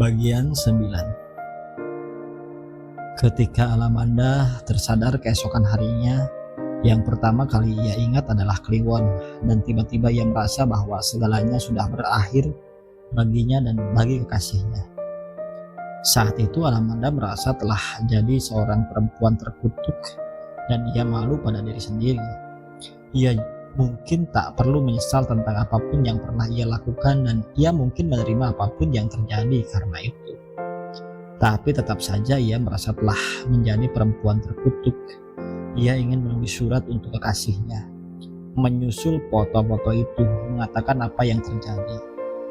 Bagian 9. Ketika Alamanda tersadar keesokan harinya, yang pertama kali ia ingat adalah Kliwon, dan tiba-tiba ia merasa bahwa segalanya sudah berakhir baginya dan bagi kekasihnya. Saat itu Alamanda merasa telah jadi seorang perempuan terkutuk dan ia malu pada diri sendiri. Ia mungkin tak perlu menyesal tentang apapun yang pernah ia lakukan dan ia mungkin menerima apapun yang terjadi karena itu. Tapi tetap saja ia merasa telah menjadi perempuan terkutuk. Ia ingin menulis surat untuk kekasihnya, menyusul foto-foto itu, mengatakan apa yang terjadi.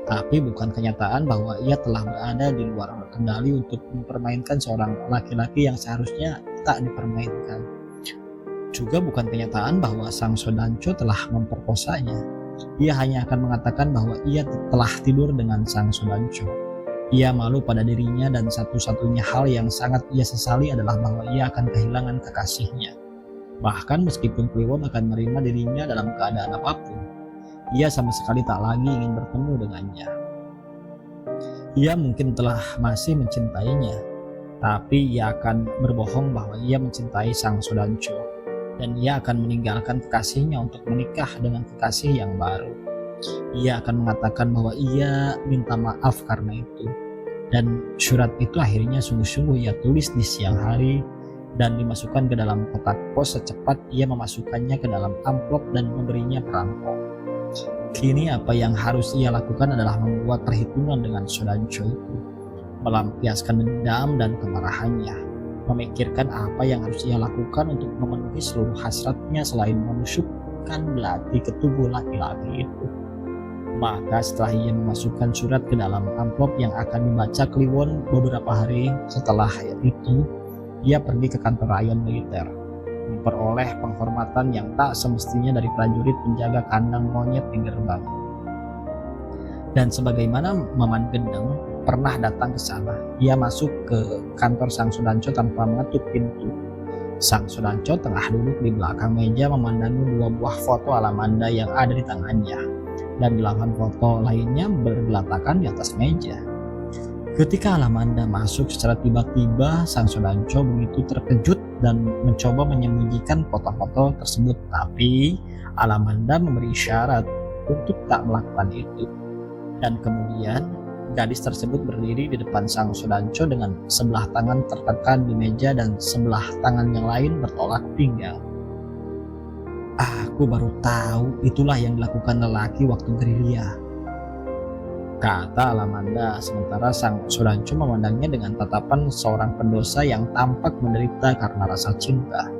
Tapi bukan kenyataan bahwa ia telah berada di luar kendali untuk mempermainkan seorang laki-laki yang seharusnya tak dipermainkan. Juga bukan kenyataan bahwa sang Sodancho telah memperkosanya. Ia hanya akan mengatakan bahwa ia telah tidur dengan sang Sodancho. Ia malu pada dirinya dan satu-satunya hal yang sangat ia sesali adalah bahwa ia akan kehilangan kekasihnya. Bahkan meskipun Kliwon akan menerima dirinya dalam keadaan apapun, ia sama sekali tak lagi ingin bertemu dengannya. Ia mungkin telah masih mencintainya, tapi ia akan berbohong bahwa ia mencintai sang Sodancho. Dan ia akan meninggalkan kekasihnya untuk menikah dengan kekasih yang baru. Ia akan mengatakan bahwa ia minta maaf karena itu. Dan surat itu akhirnya sungguh-sungguh ia tulis di siang hari dan dimasukkan ke dalam kotak pos secepat ia memasukkannya ke dalam amplop dan memberinya perampok. Kini apa yang harus ia lakukan adalah membuat perhitungan dengan Sodancho itu, melampiaskan dendam dan kemarahannya, memikirkan apa yang harus ia lakukan untuk memenuhi seluruh hasratnya selain menusukkan belati ke tubuh laki-laki itu. Maka setelah ia memasukkan surat ke dalam amplop yang akan dibaca Kliwon beberapa hari setelah itu, ia pergi ke kantor Ayon militer, memperoleh penghormatan yang tak semestinya dari prajurit penjaga kandang monyet di gerbang. Dan sebagaimana Maman Gendeng pernah datang ke sana, ia masuk ke kantor sang Sodancho tanpa mengetuk pintu. Sang Sodancho tengah duduk di belakang meja memandangi 2 buah foto Alamanda yang ada di tangannya, dan 8 foto lainnya bergelatakan di atas meja. Ketika Alamanda masuk secara tiba-tiba, sang Sodancho begitu terkejut dan mencoba menyembunyikan foto-foto tersebut, tapi Alamanda memberi isyarat untuk tak melakukan itu. Dan kemudian gadis tersebut berdiri di depan sang Sodancho dengan sebelah tangan tertekan di meja dan sebelah tangan yang lain bertolak pinggang. "Aku baru tahu itulah yang dilakukan lelaki waktu gerilya," kata Alamanda, sementara sang Sodancho memandangnya dengan tatapan seorang pendosa yang tampak menderita karena rasa cinta.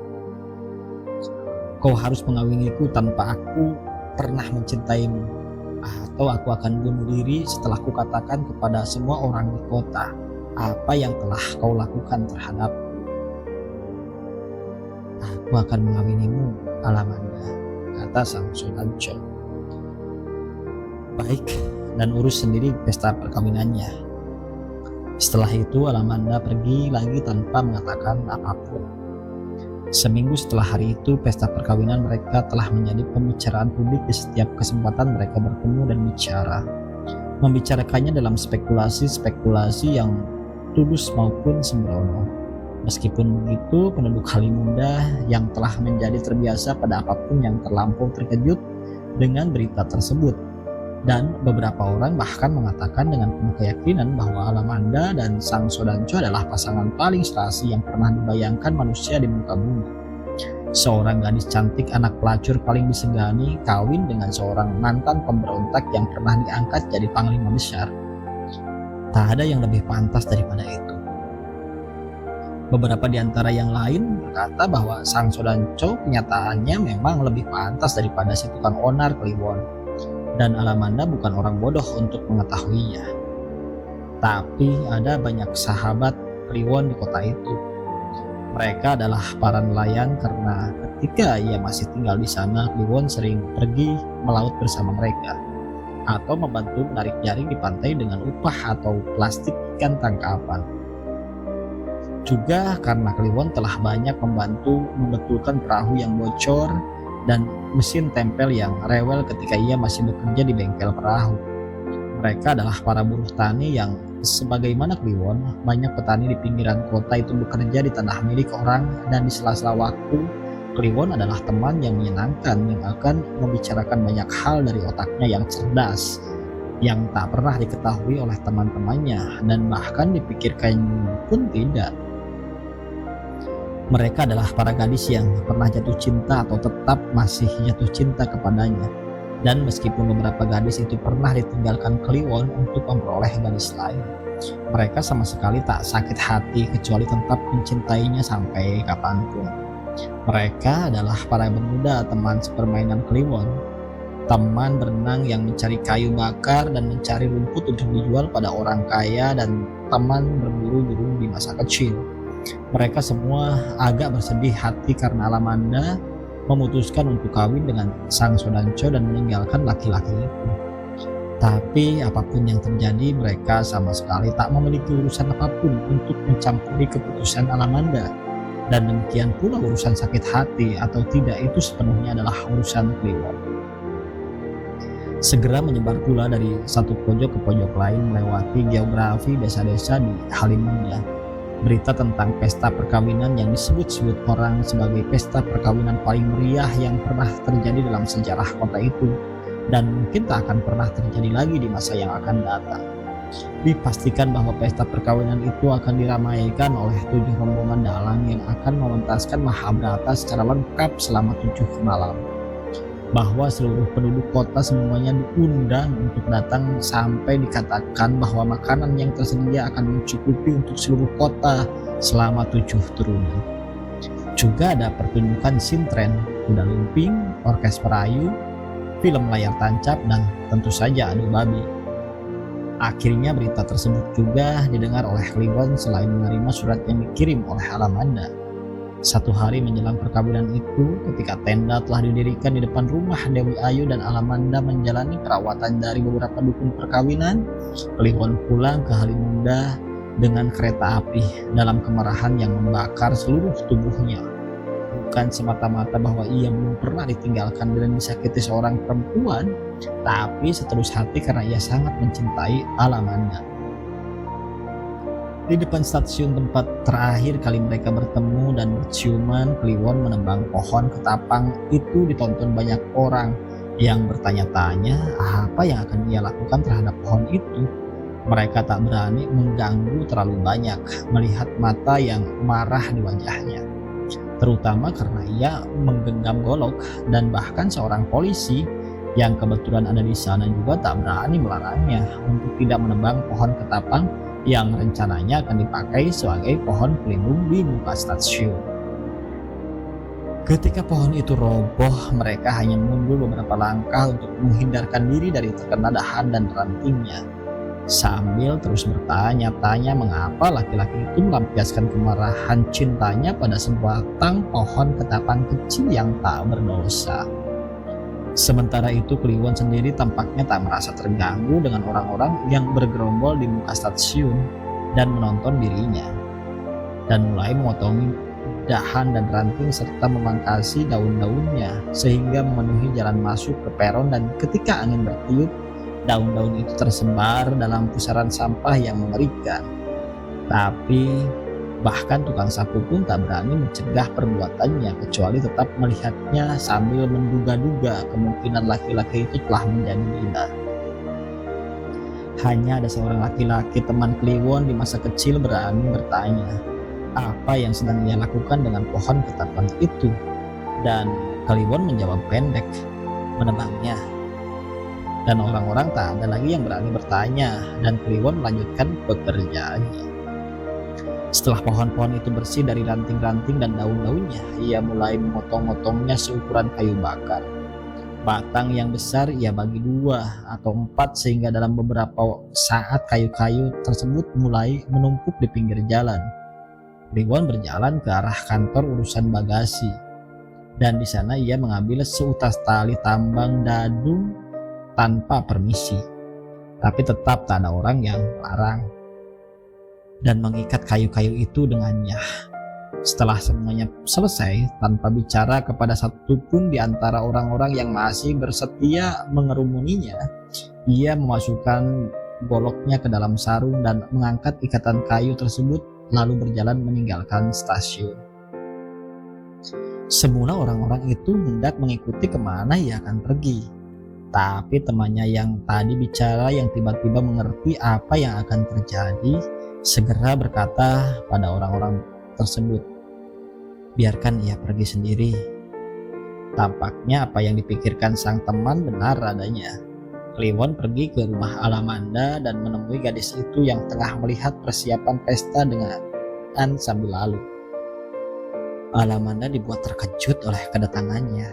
"Kau harus mengawiniku tanpa aku pernah mencintaimu, atau aku akan bunuh diri setelah kukatakan kepada semua orang di kota apa yang telah kau lakukan terhadapku." "Aku akan mengawinimu, Alamanda," kata sang Sodancho. "Baik, dan urus sendiri pesta perkawinannya." Setelah itu Alamanda pergi lagi tanpa mengatakan apapun. Seminggu setelah hari itu, pesta perkawinan mereka telah menjadi pembicaraan publik di setiap kesempatan mereka bertemu dan bicara. Membicarakannya dalam spekulasi-spekulasi yang tulus maupun sembrono. Meskipun begitu, penduduk Halimunda yang telah menjadi terbiasa pada apapun yang terlampau terkejut dengan berita tersebut. Dan beberapa orang bahkan mengatakan dengan penuh keyakinan bahwa Alamanda dan sang Sodancho adalah pasangan paling serasi yang pernah dibayangkan manusia di muka bumi. Seorang gadis cantik anak pelacur paling disegani kawin dengan seorang mantan pemberontak yang pernah diangkat jadi panglima besar. Tak ada yang lebih pantas daripada itu. Beberapa di antara yang lain berkata bahwa sang Sodancho kenyataannya memang lebih pantas daripada si tukang onar Kliwon. Dan Alamanda bukan orang bodoh untuk mengetahuinya. Tapi ada banyak sahabat Kliwon di kota itu. Mereka adalah para nelayan karena ketika ia masih tinggal di sana, Kliwon sering pergi melaut bersama mereka atau membantu menarik jaring di pantai dengan upah atau plastik ikan tangkapan. Juga karena Kliwon telah banyak membantu membetulkan perahu yang bocor dan mesin tempel yang rewel ketika ia masih bekerja di bengkel perahu. Mereka adalah para buruh tani yang Sebagaimana Kliwon, banyak petani di pinggiran kota itu bekerja di tanah milik orang, dan di sela-sela waktu, Kliwon adalah teman yang menyenangkan yang akan membicarakan banyak hal dari otaknya yang cerdas, yang tak pernah diketahui oleh teman-temannya dan bahkan dipikirkan pun tidak. Mereka adalah para gadis yang pernah jatuh cinta atau tetap masih jatuh cinta kepadanya. Dan meskipun beberapa gadis itu pernah ditinggalkan Kliwon untuk memperoleh gadis lain, mereka sama sekali tak sakit hati kecuali tetap mencintainya sampai kapanpun. Mereka adalah para pemuda teman sepermainan Kliwon, teman berenang yang mencari kayu bakar dan mencari rumput untuk dijual pada orang kaya, dan teman berburu burung di masa kecil. Mereka semua agak bersedih hati karena Alamanda memutuskan untuk kawin dengan sang Sodanco dan meninggalkan laki-laki itu. Tapi apapun yang terjadi, mereka sama sekali tak memiliki urusan apapun untuk mencampuri keputusan Alamanda. Dan demikian pula urusan sakit hati atau tidak itu sepenuhnya adalah urusan Kliwon. Segera menyebar pula dari satu pojok ke pojok lain melewati geografi desa-desa di Halimunda berita tentang pesta perkawinan yang disebut-sebut orang sebagai pesta perkawinan paling meriah yang pernah terjadi dalam sejarah kota itu, dan mungkin tak akan pernah terjadi lagi di masa yang akan datang. Dipastikan bahwa pesta perkawinan itu akan diramaikan oleh 7 rombongan dalang yang akan mementaskan Mahabharata secara lengkap selama 7 malam. Bahwa seluruh penduduk kota semuanya diundang untuk datang, sampai dikatakan bahwa makanan yang tersedia akan mencukupi untuk seluruh kota selama 7 turunan. Juga ada pertunjukan sintren, kuda lumping, orkes perayu, film layar tancap, dan tentu saja adu babi. Akhirnya berita tersebut juga didengar oleh Kliwon selain menerima surat yang dikirim oleh Alamanda. 1 hari menjelang perkawinan itu, ketika tenda telah didirikan di depan rumah Dewi Ayu dan Alamanda menjalani perawatan dari beberapa dukun perkawinan, Kliwon pulang ke Halimunda dengan kereta api dalam kemarahan yang membakar seluruh tubuhnya. Bukan semata-mata bahwa ia belum pernah ditinggalkan dan disakiti seorang perempuan, tapi setulus hati karena ia sangat mencintai Alamanda. Di depan stasiun tempat terakhir kali mereka bertemu dan berciuman, Kliwon menebang pohon ketapang itu ditonton banyak orang yang bertanya-tanya apa yang akan ia lakukan terhadap pohon itu. Mereka tak berani mengganggu terlalu banyak melihat mata yang marah di wajahnya, terutama karena ia menggenggam golok, dan bahkan seorang polisi yang kebetulan ada di sana juga tak berani melarangnya untuk tidak menebang pohon ketapang yang rencananya akan dipakai sebagai pohon pelindung di muka stasiun. Ketika pohon itu roboh, mereka hanya menunggu beberapa langkah untuk menghindarkan diri dari terkena dahan dan rantingnya, sambil terus bertanya-tanya mengapa laki-laki itu melampiaskan kemarahan cintanya pada sebatang pohon ketapang kecil yang tak berdosa. Sementara itu Kliwon sendiri tampaknya tak merasa terganggu dengan orang-orang yang bergerombol di muka stasiun dan menonton dirinya, dan mulai memotongi dahan dan ranting serta memangkasi daun-daunnya sehingga memenuhi jalan masuk ke peron, dan ketika angin bertiup, daun-daun itu tersebar dalam pusaran sampah yang mengerikan. Tapi bahkan tukang sapu pun tak berani mencegah perbuatannya kecuali tetap melihatnya sambil menduga-duga kemungkinan laki-laki itu telah menjadi gila. Hanya ada seorang laki-laki teman Kliwon di masa kecil berani bertanya apa yang sedang ia lakukan dengan pohon ketapang itu, dan Kliwon menjawab pendek, menebangnya. Dan orang-orang tak ada lagi yang berani bertanya, dan Kliwon melanjutkan pekerjaannya. Setelah pohon-pohon itu bersih dari ranting-ranting dan daun-daunnya, ia mulai memotong-motongnya seukuran kayu bakar. Batang yang besar ia bagi 2 atau 4 sehingga dalam beberapa saat kayu-kayu tersebut mulai menumpuk di pinggir jalan. Kliwon berjalan ke arah kantor urusan bagasi, dan di sana ia mengambil seutas tali tambang dadu tanpa permisi. Tapi tetap tak ada orang yang melarang, dan mengikat kayu-kayu itu dengannya. Setelah semuanya selesai, tanpa bicara kepada satupun di antara orang-orang yang masih bersetia mengerumuninya, ia memasukkan goloknya ke dalam sarung dan mengangkat ikatan kayu tersebut lalu berjalan meninggalkan stasiun. Semula orang-orang itu hendak mengikuti kemana ia akan pergi. Tapi temannya yang tadi bicara yang tiba-tiba mengerti apa yang akan terjadi segera berkata pada orang-orang tersebut, "Biarkan ia pergi sendiri." Tampaknya apa yang dipikirkan sang teman benar adanya. Kliwon pergi ke rumah Alamanda dan menemui gadis itu yang tengah melihat persiapan pesta dengan sambil lalu. Alamanda dibuat terkejut oleh kedatangannya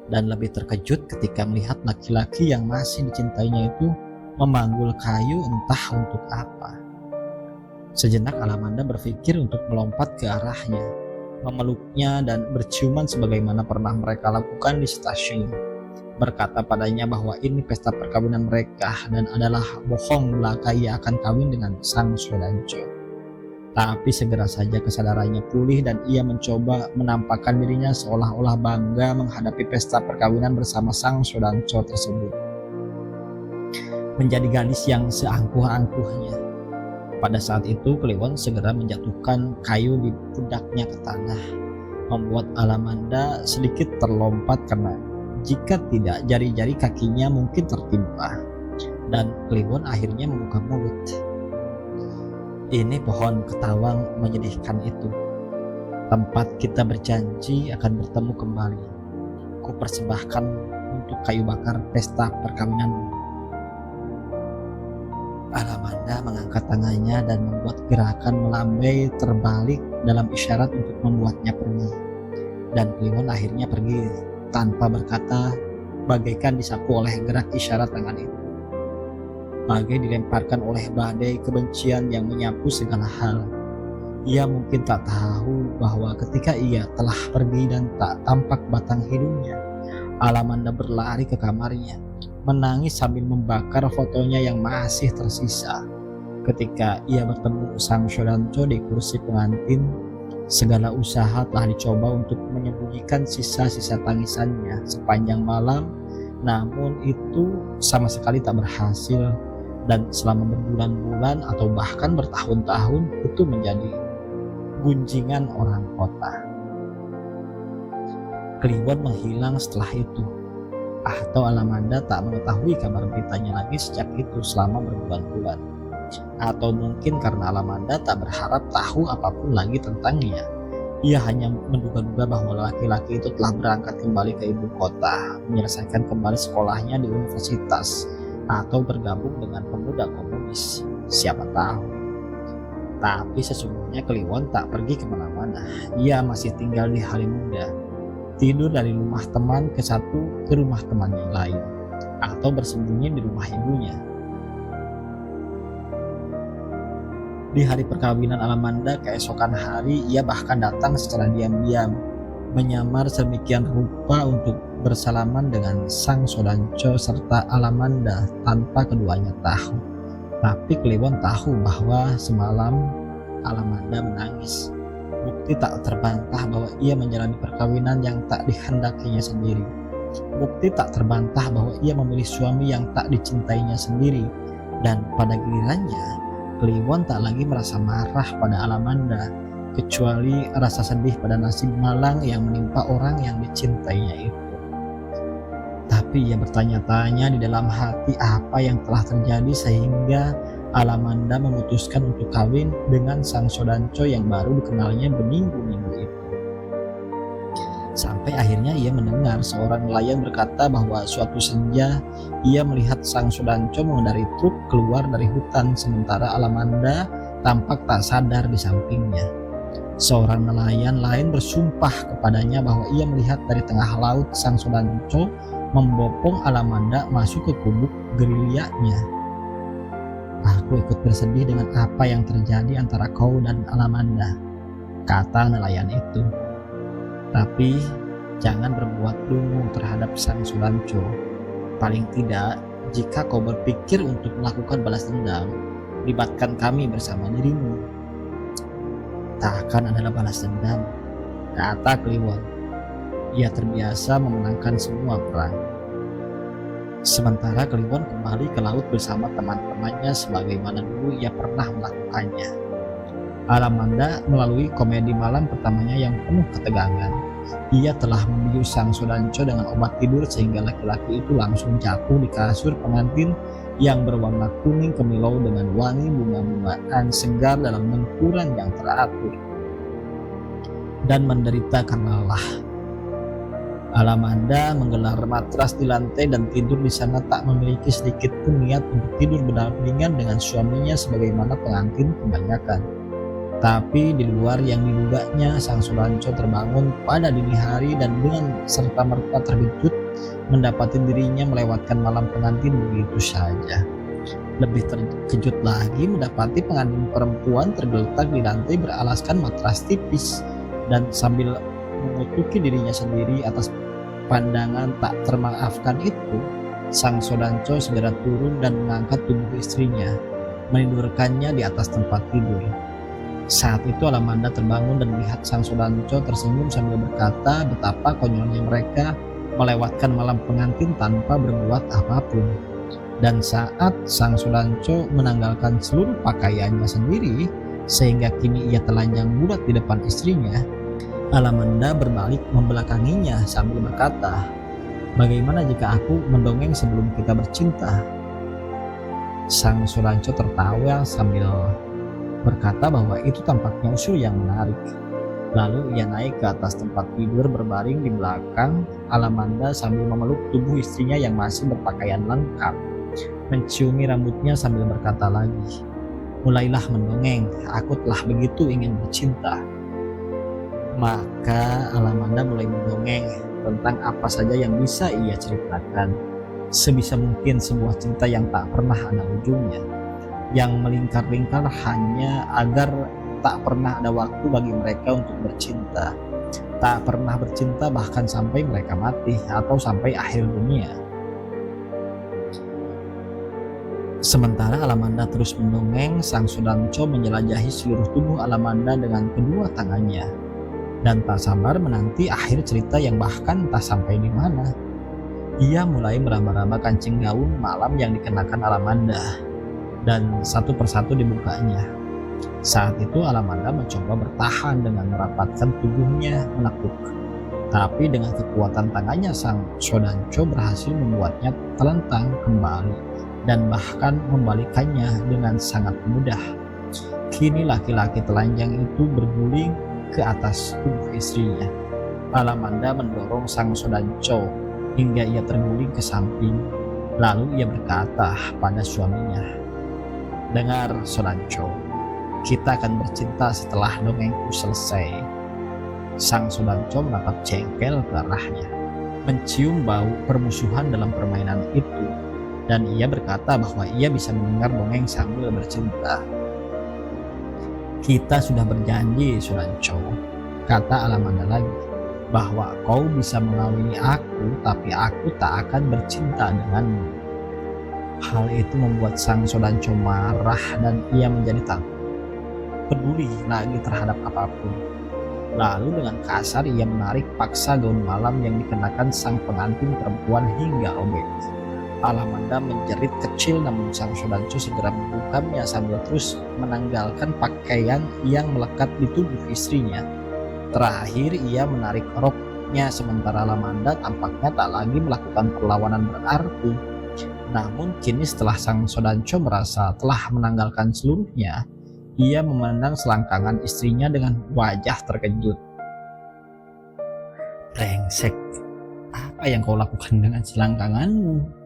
dan lebih terkejut ketika melihat laki-laki yang masih dicintainya itu memanggul kayu entah untuk apa. Sejenak Alamanda berpikir untuk melompat ke arahnya, memeluknya dan berciuman sebagaimana pernah mereka lakukan di stasiun. Berkata padanya bahwa ini pesta perkawinan mereka dan adalah bohong belaka ia akan kawin dengan sang Shodancho. Tapi segera saja kesadarannya pulih dan ia mencoba menampakkan dirinya seolah-olah bangga menghadapi pesta perkawinan bersama sang Shodancho tersebut. Menjadi gadis yang seangkuh-angkuhnya. Pada saat itu Kliwon segera menjatuhkan kayu di pundaknya ke tanah, membuat Alamanda sedikit terlompat karena jika tidak jari-jari kakinya mungkin tertimpa. Dan Kliwon akhirnya membuka mulut. Ini pohon ketawang menyedihkan itu. Tempat kita berjanji akan bertemu kembali. Ku persembahkan untuk kayu bakar pesta perkawinanmu. Alamanda mengangkat tangannya dan membuat gerakan melambai terbalik dalam isyarat untuk membuatnya pergi. Dan Kliwon akhirnya pergi tanpa berkata, bagaikan disapu oleh gerak isyarat tangan itu. Bagai dilemparkan oleh badai kebencian yang menyapu segala hal. Ia mungkin tak tahu bahwa ketika ia telah pergi dan tak tampak batang hidungnya, Alamanda berlari ke kamarnya, menangis sambil membakar fotonya yang masih tersisa. Ketika ia bertemu sang Shodancho di kursi pengantin, segala usaha telah dicoba untuk menyembunyikan sisa-sisa tangisannya sepanjang malam, namun itu sama sekali tak berhasil. Dan selama berbulan-bulan atau bahkan bertahun-tahun itu menjadi gunjingan orang kota. Kliwon menghilang setelah itu, atau Alamanda tak mengetahui kabar beritanya lagi sejak itu selama berbulan-bulan. Atau mungkin karena Alamanda tak berharap tahu apapun lagi tentangnya. Ia hanya menduga-duga bahwa laki-laki itu telah berangkat kembali ke ibu kota, menyelesaikan kembali sekolahnya di universitas, atau bergabung dengan pemuda komunis, siapa tahu. Tapi sesungguhnya Kliwon tak pergi kemana-mana. Ia masih tinggal di Halimunda, tidur dari rumah teman ke satu ke rumah teman yang lain, atau bersembunyi di rumah ibunya. Di hari perkawinan Alamanda keesokan hari, ia bahkan datang secara diam-diam, menyamar sedemikian rupa untuk bersalaman dengan sang Shodancho serta Alamanda tanpa keduanya tahu. Tapi Kliwon tahu bahwa semalam Alamanda menangis. Bukti tak terbantah bahwa ia menjalani perkawinan yang tak dikehendakinya sendiri. Bukti tak terbantah bahwa ia memilih suami yang tak dicintainya sendiri. Dan pada gilirannya, Kliwon tak lagi merasa marah pada Alamanda, kecuali rasa sedih pada nasib malang yang menimpa orang yang dicintainya itu. Tapi ia bertanya-tanya di dalam hati apa yang telah terjadi sehingga Alamanda memutuskan untuk kawin dengan sang Shodancho yang baru dikenalnya berminggu-minggu itu. Sampai akhirnya ia mendengar seorang nelayan berkata bahwa suatu senja ia melihat sang Shodancho mengendarai truk keluar dari hutan sementara Alamanda tampak tak sadar di sampingnya. Seorang nelayan lain bersumpah kepadanya bahwa ia melihat dari tengah laut sang Shodancho membopong Alamanda masuk ke gubuk gerilyanya. Aku ikut bersedih dengan apa yang terjadi antara kau dan Alamanda, kata nelayan itu. Tapi jangan berbuat dungu terhadap sang Shodancho. Paling tidak, jika kau berpikir untuk melakukan balas dendam, libatkan kami bersama dirimu. Tak akan adalah balas dendam, kata Kliwon. Ia terbiasa memenangkan semua perang. Sementara Kliwon kembali ke laut bersama teman-temannya sebagaimana dulu ia pernah melakukannya. Alamanda melalui komedi malam pertamanya yang penuh ketegangan. Ia telah membius Sang Sodanco dengan obat tidur sehingga laki-laki itu langsung jatuh di kasur pengantin yang berwarna kuning kemilau dengan wangi bunga-bungaan segar dalam lengkuran yang teratur. Dan menderita karena lelah. Alamanda menggelar matras di lantai dan tidur di sana tak memiliki sedikit pun niat untuk tidur berdampingan dengan suaminya sebagaimana pengantin kebanyakan. Tapi di luar yang diduganya, Sang Sodanco terbangun pada dini hari dan dengan serta-merta terkejut mendapati dirinya melewatkan malam pengantin begitu saja. Lebih terkejut lagi mendapati pengantin perempuan tergeletak di lantai beralaskan matras tipis dan sambil mengutuki dirinya sendiri atas pandangan tak termaafkan itu, Sang Sodanco segera turun dan mengangkat tubuh istrinya, menidurkannya di atas tempat tidur. Saat itu Alamanda terbangun dan melihat Sang Sodanco tersenyum sambil berkata betapa konyolnya mereka melewatkan malam pengantin tanpa berbuat apapun. Dan saat Sang Sodanco menanggalkan seluruh pakaiannya sendiri sehingga kini ia telanjang bulat di depan istrinya, Alamanda berbalik membelakanginya sambil berkata, "Bagaimana jika aku mendongeng sebelum kita bercinta?" Sang Sodanco tertawa sambil berkata bahwa itu tampaknya usul yang menarik. Lalu ia naik ke atas tempat tidur berbaring di belakang Alamanda sambil memeluk tubuh istrinya yang masih berpakaian lengkap, menciumi rambutnya sambil berkata lagi, "Mulailah mendongeng, aku telah begitu ingin bercinta." Maka Alamanda mulai mendongeng tentang apa saja yang bisa ia ceritakan. Sebisa mungkin sebuah cinta yang tak pernah ada ujungnya, yang melingkar-lingkar hanya agar tak pernah ada waktu bagi mereka untuk bercinta. Tak pernah bercinta bahkan sampai mereka mati atau sampai akhir dunia. Sementara Alamanda terus mendongeng, Sang Sodanco menjelajahi seluruh tubuh Alamanda dengan kedua tangannya dan tak sabar menanti akhir cerita yang bahkan tak sampai di mana. Ia mulai meraba-raba kancing gaun malam yang dikenakan Alamanda dan satu persatu dibukanya. Saat itu Alamanda mencoba bertahan dengan merapatkan tubuhnya menekuk. Tapi dengan kekuatan tangannya Sang Sodanco berhasil membuatnya telentang kembali dan bahkan membalikannya dengan sangat mudah. Kini laki-laki telanjang itu berguling ke atas tubuh istrinya. Alamanda mendorong Sang Sodanco hingga ia terguling ke samping. Lalu ia berkata pada suaminya, "Dengar Sodanco, kita akan bercinta setelah dongengku selesai." Sang Sodanco menatap jengkel ke arahnya, mencium bau permusuhan dalam permainan itu, dan ia berkata bahwa ia bisa mendengar dongeng sambil bercinta. "Kita sudah berjanji, Sodanco," kata Alamanda lagi, "bahwa kau bisa mengawini aku, tapi aku tak akan bercinta denganmu." Hal itu membuat Sang Sodanco marah dan ia menjadi tak peduli lagi terhadap apapun. Lalu dengan kasar ia menarik paksa gaun malam yang dikenakan sang pengantin perempuan hingga robek. Alamanda menjerit kecil namun Sang Sodanco segera membukanya sambil terus menanggalkan pakaian yang melekat di tubuh istrinya. Terakhir ia menarik roknya sementara Alamanda tampaknya tak lagi melakukan perlawanan berarti. Namun kini setelah Sang Sodanco merasa telah menanggalkan seluruhnya, ia memandang selangkangan istrinya dengan wajah terkejut. "Brengsek, apa yang kau lakukan dengan selangkanganmu?"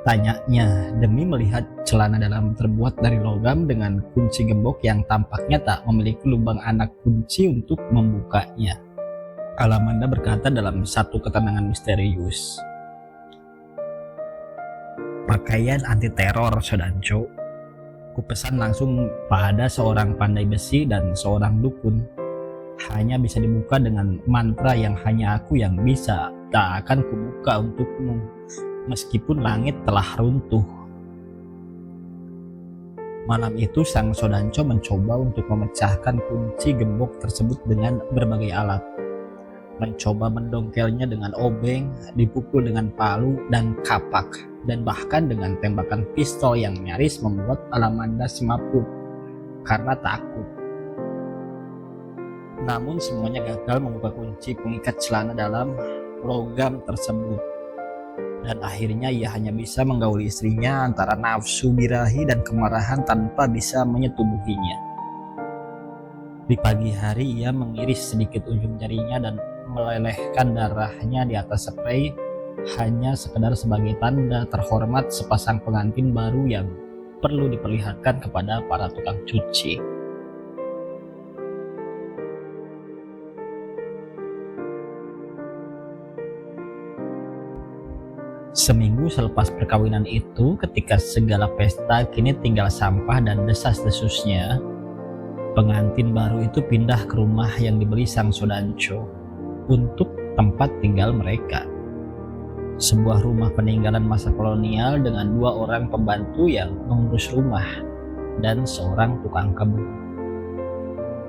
tanyanya demi melihat celana dalam terbuat dari logam dengan kunci gembok yang tampaknya tak memiliki lubang anak kunci untuk membukanya. Alamanda berkata dalam satu ketenangan misterius, "Pakaian anti teror, Sodanco. Kupesan langsung pada seorang pandai besi dan seorang dukun. Hanya bisa dibuka dengan mantra yang hanya aku yang bisa. Tak akan kubuka untukmu, meskipun langit telah runtuh." Malam itu Sang Sodanco mencoba untuk memecahkan kunci gembok tersebut dengan berbagai alat. mencoba mendongkelnya dengan obeng, dipukul dengan palu dan kapak, dan bahkan dengan tembakan pistol yang nyaris membuat Alamanda semaput karena takut. Namun semuanya gagal membuka kunci pengikat celana dalam logam tersebut. Dan akhirnya ia hanya bisa menggauli istrinya antara nafsu birahi dan kemarahan tanpa bisa menyetubuhinya. Di pagi hari ia mengiris sedikit ujung jarinya dan melelehkan darahnya di atas spray hanya sekedar sebagai tanda terhormat sepasang pengantin baru yang perlu diperlihatkan kepada para tukang cuci. Seminggu selepas perkawinan itu, ketika segala pesta kini tinggal sampah dan desas-desusnya, pengantin baru itu pindah ke rumah yang dibeli Sang Sodanco untuk tempat tinggal mereka. Sebuah rumah peninggalan masa kolonial dengan 2 orang pembantu yang mengurus rumah dan seorang tukang kebun.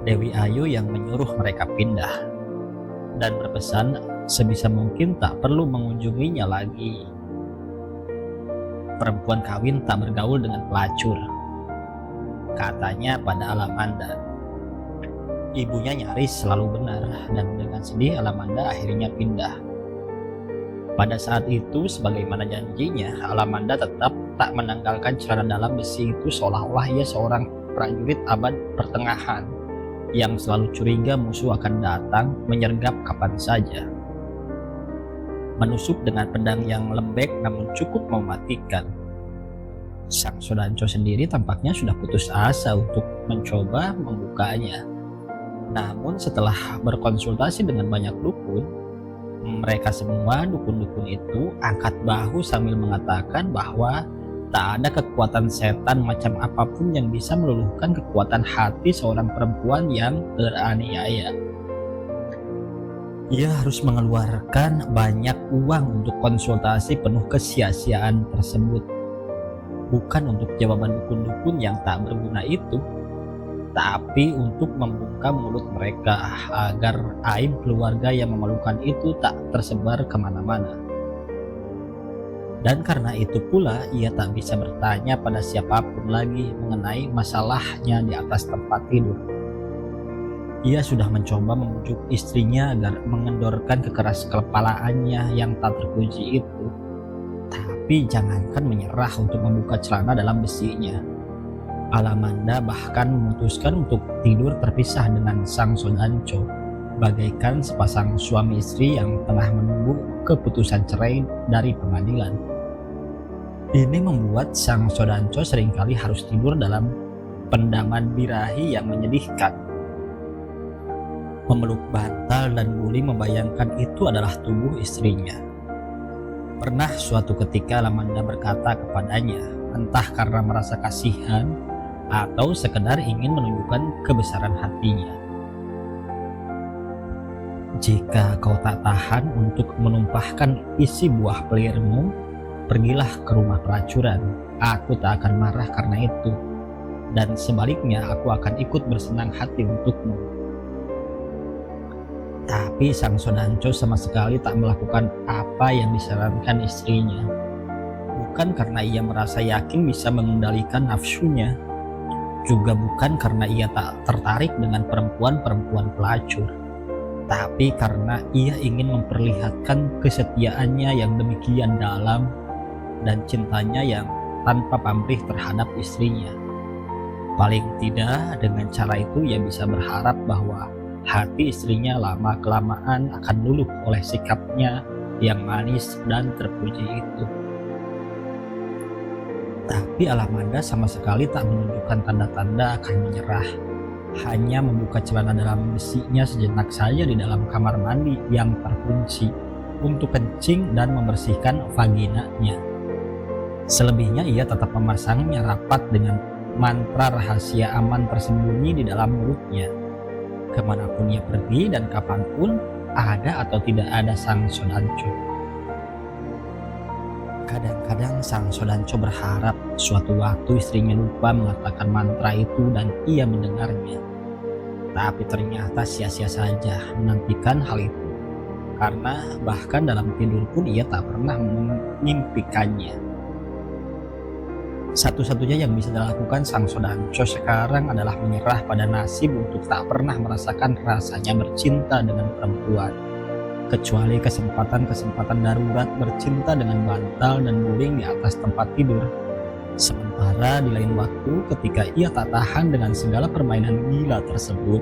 Dewi Ayu yang menyuruh mereka pindah dan berpesan sebisa mungkin tak perlu mengunjunginya lagi. Perempuan kawin tak bergaul dengan pelacur, katanya pada Alamanda. Ibunya nyaris selalu benar, dan dengan sedih Alamanda akhirnya pindah. Pada saat itu, sebagaimana janjinya, Alamanda tetap tak menanggalkan celana dalam besi itu, seolah-olah ia seorang prajurit abad pertengahan yang selalu curiga musuh akan datang menyergap kapan saja. Menusuk dengan pedang yang lembek namun cukup mematikan. Sang Sodanco sendiri tampaknya sudah putus asa untuk mencoba membukanya. Namun setelah berkonsultasi dengan banyak dukun, mereka semua dukun-dukun itu angkat bahu sambil mengatakan bahwa tak ada kekuatan setan macam apapun yang bisa meluluhkan kekuatan hati seorang perempuan yang teraniaya. Ia harus mengeluarkan banyak uang untuk konsultasi penuh kesia-siaan tersebut. Bukan untuk jawaban dukun-dukun yang tak berguna itu, tapi untuk membuka mulut mereka agar aib keluarga yang memalukan itu tak tersebar kemana-mana. Dan karena itu pula ia tak bisa bertanya pada siapapun lagi mengenai masalahnya di atas tempat tidur. Ia sudah mencoba membujuk istrinya agar mengendorkan kekeras kepalaannya yang tak terpuji itu. Tapi jangankan menyerah untuk membuka celana dalam besinya. Alamanda bahkan memutuskan untuk tidur terpisah dengan Sang Sodanco, bagaikan sepasang suami istri yang tengah menunggu keputusan cerai dari pengadilan. Ini membuat Sang Sodanco seringkali harus tidur dalam pendaman birahi yang menyedihkan. Memeluk bantal dan guling membayangkan itu adalah tubuh istrinya. Pernah suatu ketika Alamanda berkata kepadanya, entah karena merasa kasihan atau sekedar ingin menunjukkan kebesaran hatinya, "Jika kau tak tahan untuk menumpahkan isi buah pelirmu, pergilah ke rumah pelacuran. Aku tak akan marah karena itu, dan sebaliknya aku akan ikut bersenang hati untukmu." Tapi Sang Sodanco sama sekali tak melakukan apa yang disarankan istrinya. Bukan karena ia merasa yakin bisa mengendalikan nafsunya, juga bukan karena ia tak tertarik dengan perempuan-perempuan pelacur, tapi karena ia ingin memperlihatkan kesetiaannya yang demikian dalam dan cintanya yang tanpa pamrih terhadap istrinya. Paling tidak dengan cara itu ia bisa berharap bahwa hati istrinya lama-kelamaan akan luluh oleh sikapnya yang manis dan terpuji itu. Tapi Alamanda sama sekali tak menunjukkan tanda-tanda akan menyerah. Hanya membuka celana dalam besinya sejenak saja di dalam kamar mandi yang terkunci untuk kencing dan membersihkan vaginanya. Selebihnya ia tetap memasangnya rapat dengan mantra rahasia aman tersembunyi di dalam mulutnya. Kemanapun ia pergi dan kapanpun, ada atau tidak ada Sang Sodanco. Kadang-kadang Sang Sodanco berharap suatu waktu istrinya lupa mengatakan mantra itu dan ia mendengarnya. Tapi ternyata sia-sia saja menantikan hal itu. karena bahkan dalam tidur pun ia tak pernah memimpikannya. Satu-satunya yang bisa dilakukan Sang Sodanco sekarang adalah menyerah pada nasib untuk tak pernah merasakan rasanya bercinta dengan perempuan, kecuali kesempatan-kesempatan darurat bercinta dengan bantal dan guling di atas tempat tidur. Sementara di lain waktu, ketika ia tak tahan dengan segala permainan gila tersebut,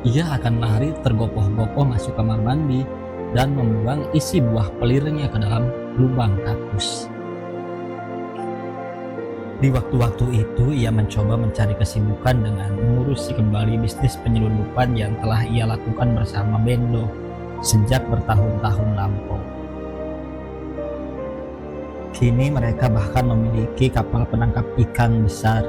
ia akan lari tergopoh-gopoh masuk kamar mandi dan membuang isi buah pelirnya ke dalam lubang kakus. Di waktu-waktu itu ia mencoba mencari kesibukan dengan mengurusi kembali bisnis penyelundupan yang telah ia lakukan bersama Bendo sejak bertahun-tahun lampau. Kini mereka bahkan memiliki kapal penangkap ikan besar.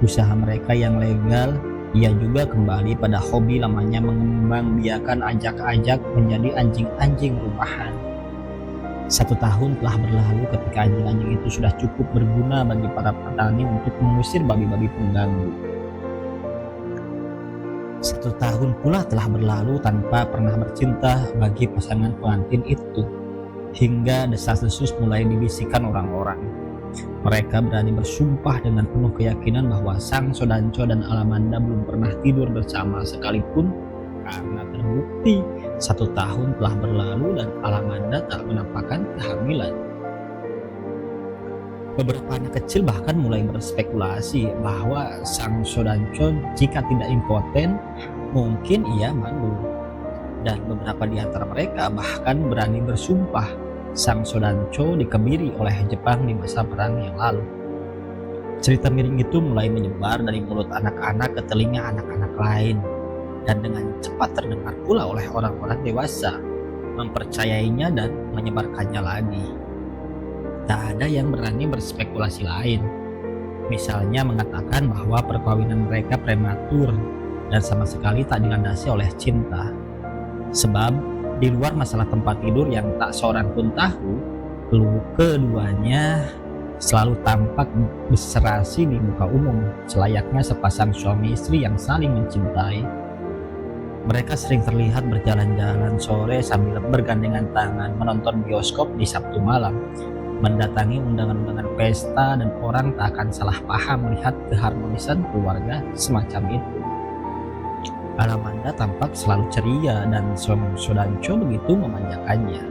Usaha mereka yang legal, ia juga kembali pada hobi lamanya mengembangbiakan ajak-ajak menjadi anjing-anjing rumahan. 1 tahun telah berlalu ketika anjing-anjing itu sudah cukup berguna bagi para petani untuk mengusir babi-babi pengganggu. 1 tahun pula telah berlalu tanpa pernah bercinta bagi pasangan pengantin itu, hingga desas-desus mulai dibisikkan orang-orang. Mereka berani bersumpah dengan penuh keyakinan bahwa Sang Sodanco dan Alamanda belum pernah tidur bersama sekalipun, karena terbukti 1 tahun telah berlalu dan Alamanda tak menampakkan kehamilan. Beberapa anak kecil bahkan mulai berspekulasi bahwa Sang Sodanco jika tidak impoten, mungkin ia mandul. Dan beberapa di antara mereka bahkan berani bersumpah Sang Sodanco dikebiri oleh Jepang di masa perang yang lalu. Cerita miring itu mulai menyebar dari mulut anak-anak ke telinga anak-anak lain, dan dengan cepat terdengar pula oleh orang-orang dewasa, mempercayainya dan menyebarkannya lagi. Tak ada yang berani berspekulasi lain, misalnya mengatakan bahwa perkawinan mereka prematur dan sama sekali tak dilandasi oleh cinta. Sebab di luar masalah tempat tidur yang tak seorang pun tahu, keduanya selalu tampak berserasi di muka umum, selayaknya sepasang suami istri yang saling mencintai. Mereka sering terlihat berjalan-jalan sore sambil bergandengan tangan menonton bioskop di Sabtu malam, mendatangi undangan-undangan pesta, dan orang tak akan salah paham melihat keharmonisan keluarga semacam itu. Alamanda tampak selalu ceria dan Sang Sodanco begitu memanjakannya.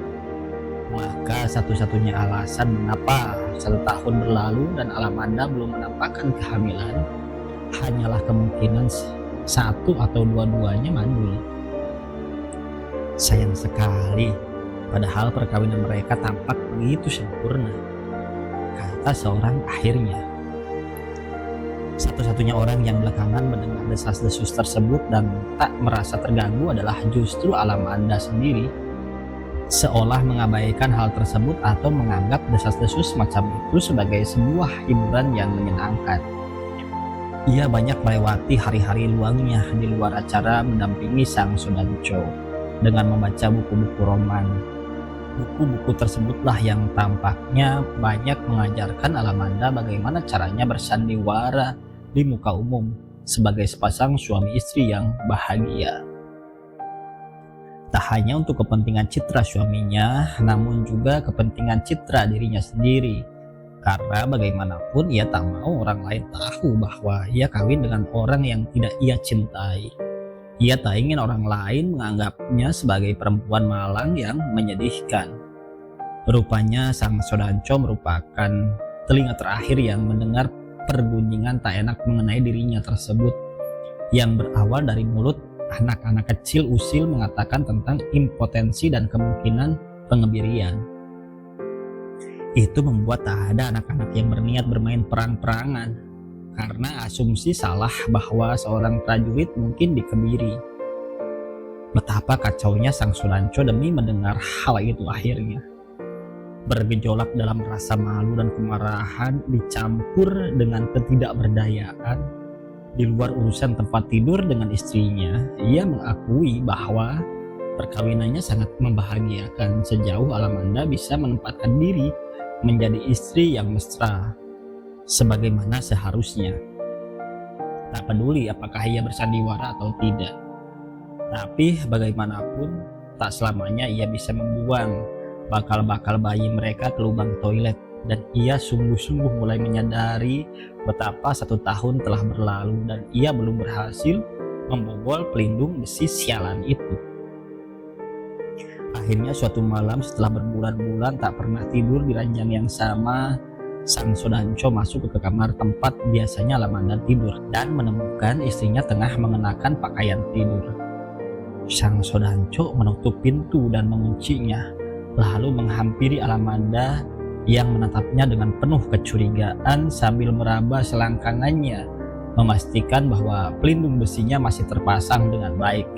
Maka satu-satunya alasan mengapa 1 tahun berlalu dan Alamanda belum menampakkan kehamilan hanyalah kemungkinan satu atau dua-duanya mandul. Sayang sekali, padahal perkawinan mereka tampak begitu sempurna, kata seorang akhirnya. Satu-satunya orang yang belakangan mendengar desas-desus tersebut dan tak merasa terganggu adalah justru Alamanda sendiri, seolah mengabaikan hal tersebut atau menganggap desas-desus semacam itu sebagai sebuah hiburan yang menyenangkan. Ia banyak melewati hari-hari luangnya di luar acara mendampingi Sang Sodanco dengan membaca buku-buku roman. Buku-buku tersebutlah yang tampaknya banyak mengajarkan Alamanda bagaimana caranya bersandiwara di muka umum sebagai sepasang suami istri yang bahagia. Tak hanya untuk kepentingan citra suaminya, namun juga kepentingan citra dirinya sendiri. Karena bagaimanapun ia tak mau orang lain tahu bahwa ia kawin dengan orang yang tidak ia cintai. Ia tak ingin orang lain menganggapnya sebagai perempuan malang yang menyedihkan. Rupanya Sang Sodanco merupakan telinga terakhir yang mendengar pergunjingan tak enak mengenai dirinya tersebut, yang berawal dari mulut anak-anak kecil usil mengatakan tentang impotensi dan kemungkinan pengebirian. Itu membuat tak ada anak-anak yang berniat bermain perang-perangan, karena asumsi salah bahwa seorang prajurit mungkin dikebiri. Betapa kacaunya Sang Sodanco demi mendengar hal itu akhirnya. Bergejolak dalam rasa malu dan kemarahan dicampur dengan ketidakberdayaan di luar urusan tempat tidur dengan istrinya, ia mengakui bahwa perkawinannya sangat membahagiakan sejauh Alamanda bisa menempatkan diri menjadi istri yang mesra sebagaimana seharusnya. Tak peduli apakah ia bersandiwara atau tidak. Tapi bagaimanapun, tak selamanya ia bisa membuang bakal-bakal bayi mereka ke lubang toilet, dan ia sungguh-sungguh mulai menyadari betapa 1 tahun telah berlalu dan ia belum berhasil membobol pelindung besi sialan itu. Akhirnya suatu malam setelah berbulan-bulan tak pernah tidur di ranjang yang sama, Sang Sodanco masuk ke kamar tempat biasanya Alamanda tidur dan menemukan istrinya tengah mengenakan pakaian tidur. Sang Sodanco menutup pintu dan menguncinya, lalu menghampiri Alamanda yang menatapnya dengan penuh kecurigaan sambil meraba selangkangannya, memastikan bahwa pelindung besinya masih terpasang dengan baik.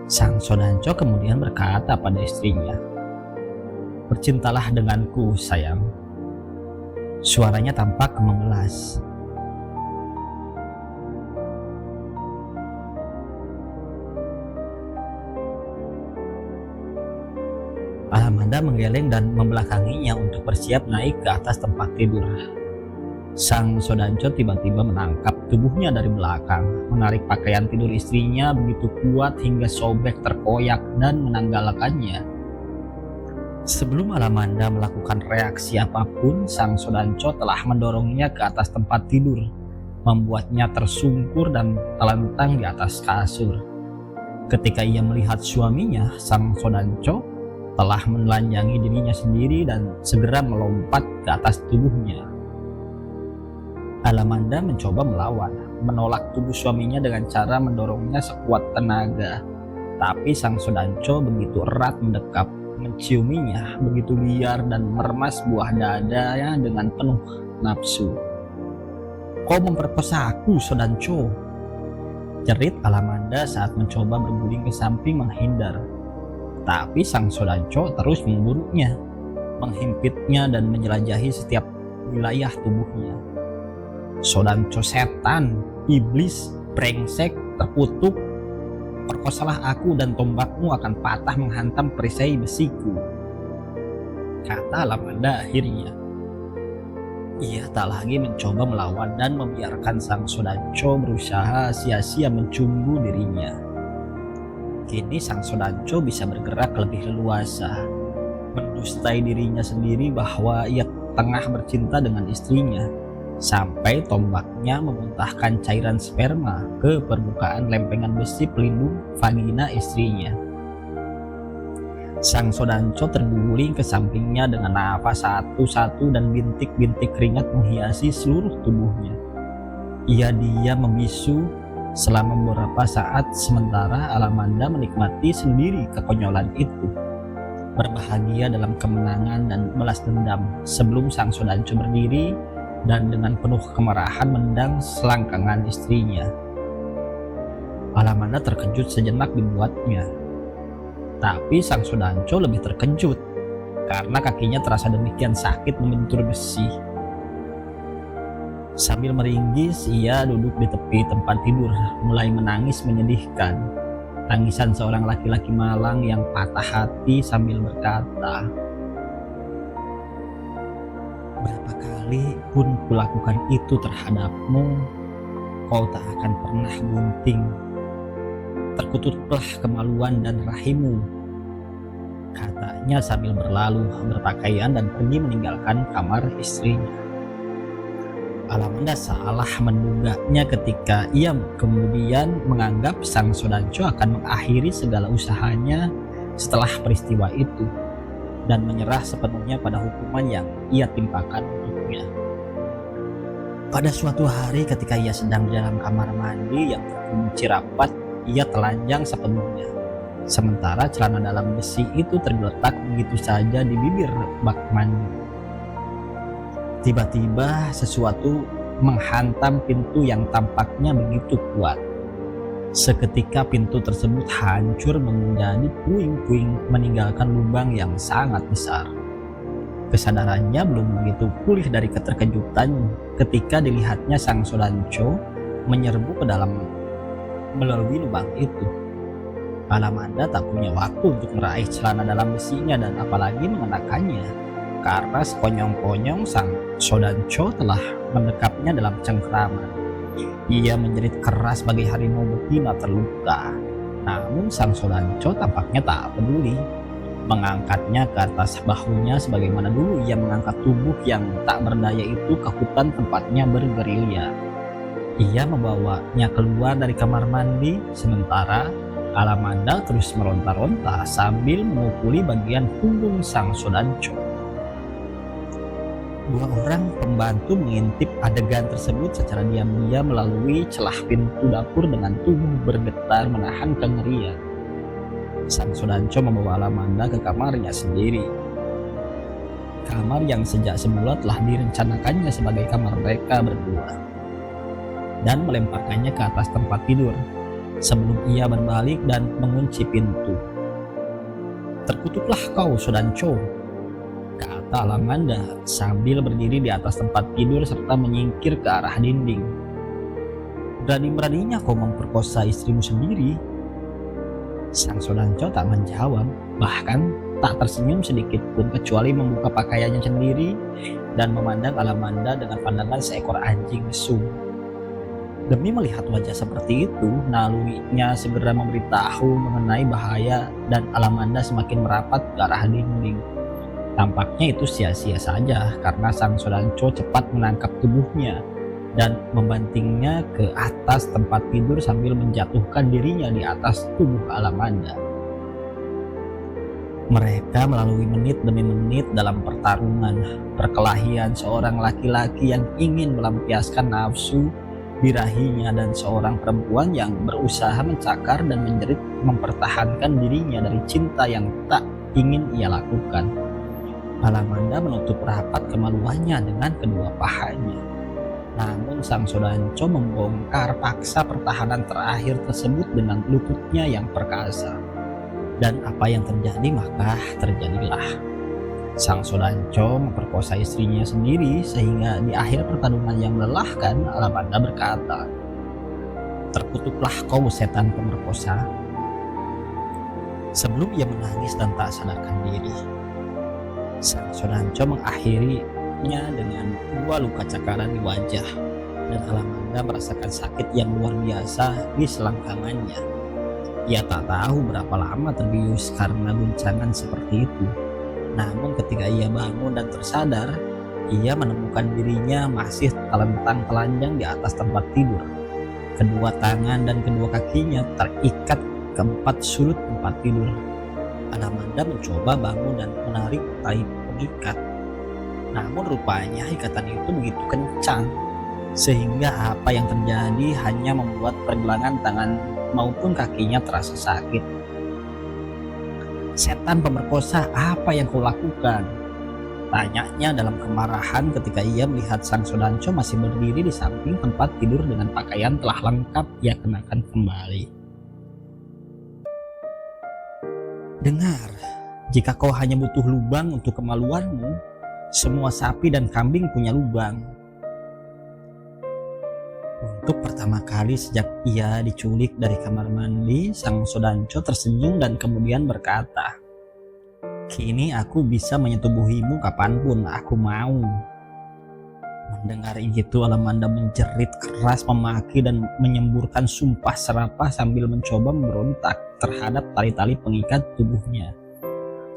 Sang Sodanco kemudian berkata pada istrinya, "Bercintalah denganku, sayang." Suaranya tampak memelas. Alamanda menggeleng dan membelakanginya untuk bersiap naik ke atas tempat tidur. Sang Sodanco tiba-tiba menangkap tubuhnya dari belakang, menarik pakaian tidur istrinya begitu kuat hingga sobek terkoyak dan menanggalkannya. Sebelum Alamanda melakukan reaksi apapun, Sang Sodanco telah mendorongnya ke atas tempat tidur, membuatnya tersungkur dan telentang di atas kasur. Ketika ia melihat suaminya, Sang Sodanco telah menelanjangi dirinya sendiri dan segera melompat ke atas tubuhnya. Alamanda mencoba melawan, menolak tubuh suaminya dengan cara mendorongnya sekuat tenaga. Tapi Sang Sodanco begitu erat mendekap, menciuminya begitu liar dan meremas buah dadanya dengan penuh nafsu. "Kau memperkosa aku, Sodanco!" jerit Alamanda saat mencoba berguling ke samping menghindar. Tapi Sang Sodanco terus memburunya, menghimpitnya dan menjelajahi setiap wilayah tubuhnya. "Sodanco setan, iblis, brengsek, terkutuk, perkosalah aku dan tombakmu akan patah menghantam perisai besiku," kata Alamanda akhirnya. Ia tak lagi mencoba melawan dan membiarkan Sang Sodanco berusaha sia-sia mencumbu dirinya. Kini Sang Sodanco bisa bergerak lebih leluasa, mendustai dirinya sendiri bahwa ia tengah bercinta dengan istrinya, sampai tombaknya memuntahkan cairan sperma ke permukaan lempengan besi pelindung vagina istrinya. Sang Sodanco terguling ke sampingnya dengan napas satu-satu dan bintik-bintik keringat menghiasi seluruh tubuhnya. Ia diam membisu selama beberapa saat sementara Alamanda menikmati sendiri kekonyolan itu, berbahagia dalam kemenangan dan balas dendam sebelum Sang Sodanco berdiri dan dengan penuh kemarahan mendang selangkangan istrinya. Alamanda terkejut sejenak dibuatnya. Tapi Sang Sodanco lebih terkejut karena kakinya terasa demikian sakit membentur besi. Sambil meringis, ia duduk di tepi tempat tidur, mulai menangis menyedihkan. Tangisan seorang laki-laki malang yang patah hati sambil berkata, "Berapa kali pun kulakukan itu terhadapmu, kau tak akan pernah gunting. Terkutuplah kemaluan dan rahimmu," katanya sambil berlalu berpakaian dan pergi meninggalkan kamar istrinya. Alamanda salah menduganya ketika ia kemudian menganggap Sang Sodanco akan mengakhiri segala usahanya setelah peristiwa itu dan menyerah sepenuhnya pada hukuman yang ia timpakan untuknya. Pada suatu hari ketika ia sedang di dalam kamar mandi yang terkunci rapat, ia telanjang sepenuhnya. Sementara celana dalam besi itu tergeletak begitu saja di bibir bak mandi. Tiba-tiba sesuatu menghantam pintu yang tampaknya begitu kuat. Seketika pintu tersebut hancur menjadi puing-puing meninggalkan lubang yang sangat besar. Kesadarannya belum begitu pulih dari keterkejutan ketika dilihatnya Sang Sodanco menyerbu ke dalam melalui lubang itu. Alamanda tak punya waktu untuk meraih celana dalam besinya dan apalagi mengenakannya, karena sekonyong-konyong Sang Sodanco telah mendekapnya dalam cengkraman. Ia menjerit keras bagai harimau betina terluka. Namun sang Sodanco tampaknya tak peduli, mengangkatnya ke atas bahunya sebagaimana dulu ia mengangkat tubuh yang tak berdaya itu ke hutan tempatnya bergerilya. Ia membawanya keluar dari kamar mandi, sementara Alamanda terus meronta-ronta sambil memukuli bagian punggung sang Sodanco. Dua orang pembantu mengintip adegan tersebut secara diam-diam melalui celah pintu dapur dengan tubuh bergetar menahan kengerian. Sang Sodanco membawa Alamanda ke kamarnya sendiri. Kamar yang sejak semula telah direncanakannya sebagai kamar mereka berdua, dan melemparkannya ke atas tempat tidur sebelum ia berbalik dan mengunci pintu. "Terkutuklah kau, Sodanco," kata Alamanda sambil berdiri di atas tempat tidur serta menyingkir ke arah dinding. "Berani-beraninya kau memperkosa istrimu sendiri?" Sang Sodanco tak menjawab, bahkan tak tersenyum sedikit pun kecuali membuka pakaiannya sendiri dan memandang Alamanda dengan pandangan seekor anjing mesum. Demi melihat wajah seperti itu, nalurinya segera memberitahu mengenai bahaya dan Alamanda semakin merapat ke arah dinding. Tampaknya itu sia-sia saja karena sang Sodanco cepat menangkap tubuhnya dan membantingnya ke atas tempat tidur sambil menjatuhkan dirinya di atas tubuh Alamanda. Mereka melalui menit demi menit dalam perkelahian seorang laki-laki yang ingin melampiaskan nafsu birahinya dan seorang perempuan yang berusaha mencakar dan menjerit mempertahankan dirinya dari cinta yang tak ingin ia lakukan. Alamanda menutup rapat kemaluannya dengan kedua pahanya. Namun sang Sodanco membongkar paksa pertahanan terakhir tersebut dengan lututnya yang perkasa. Dan apa yang terjadi maka terjadilah. Sang Sodanco memperkosa istrinya sendiri sehingga di akhir pertarungan yang melelahkan Alamanda berkata, "Terkutuklah kau setan pemerkosa." Sebelum ia menangis dan tak sadarkan diri, sang Sodanco mengakhirinya dengan dua luka cakaran di wajah, dan Alamanda merasakan sakit yang luar biasa di selangkangannya. Ia tak tahu berapa lama terbius karena guncangan seperti itu. Namun ketika ia bangun dan tersadar, ia menemukan dirinya masih terlentang telanjang di atas tempat tidur. Kedua tangan dan kedua kakinya terikat ke empat sudut tempat tidur. Alamanda mencoba bangun dan menarik tali pengikat. Namun rupanya ikatan itu begitu kencang, sehingga apa yang terjadi hanya membuat pergelangan tangan maupun kakinya terasa sakit. "Setan pemerkosa, apa yang kau lakukan?" tanyanya dalam kemarahan ketika ia melihat sang Sodanco masih berdiri di samping tempat tidur dengan pakaian telah lengkap ia kenakan kembali. "Dengar, jika kau hanya butuh lubang untuk kemaluanmu, semua sapi dan kambing punya lubang." Untuk pertama kali sejak ia diculik dari kamar mandi, sang Sodanco tersenyum dan kemudian berkata, "Kini aku bisa menyetubuhimu kapanpun aku mau." Mendengar itu, Alamanda menjerit keras, memaki dan menyemburkan sumpah serapah sambil mencoba memberontak terhadap tali-tali pengikat tubuhnya.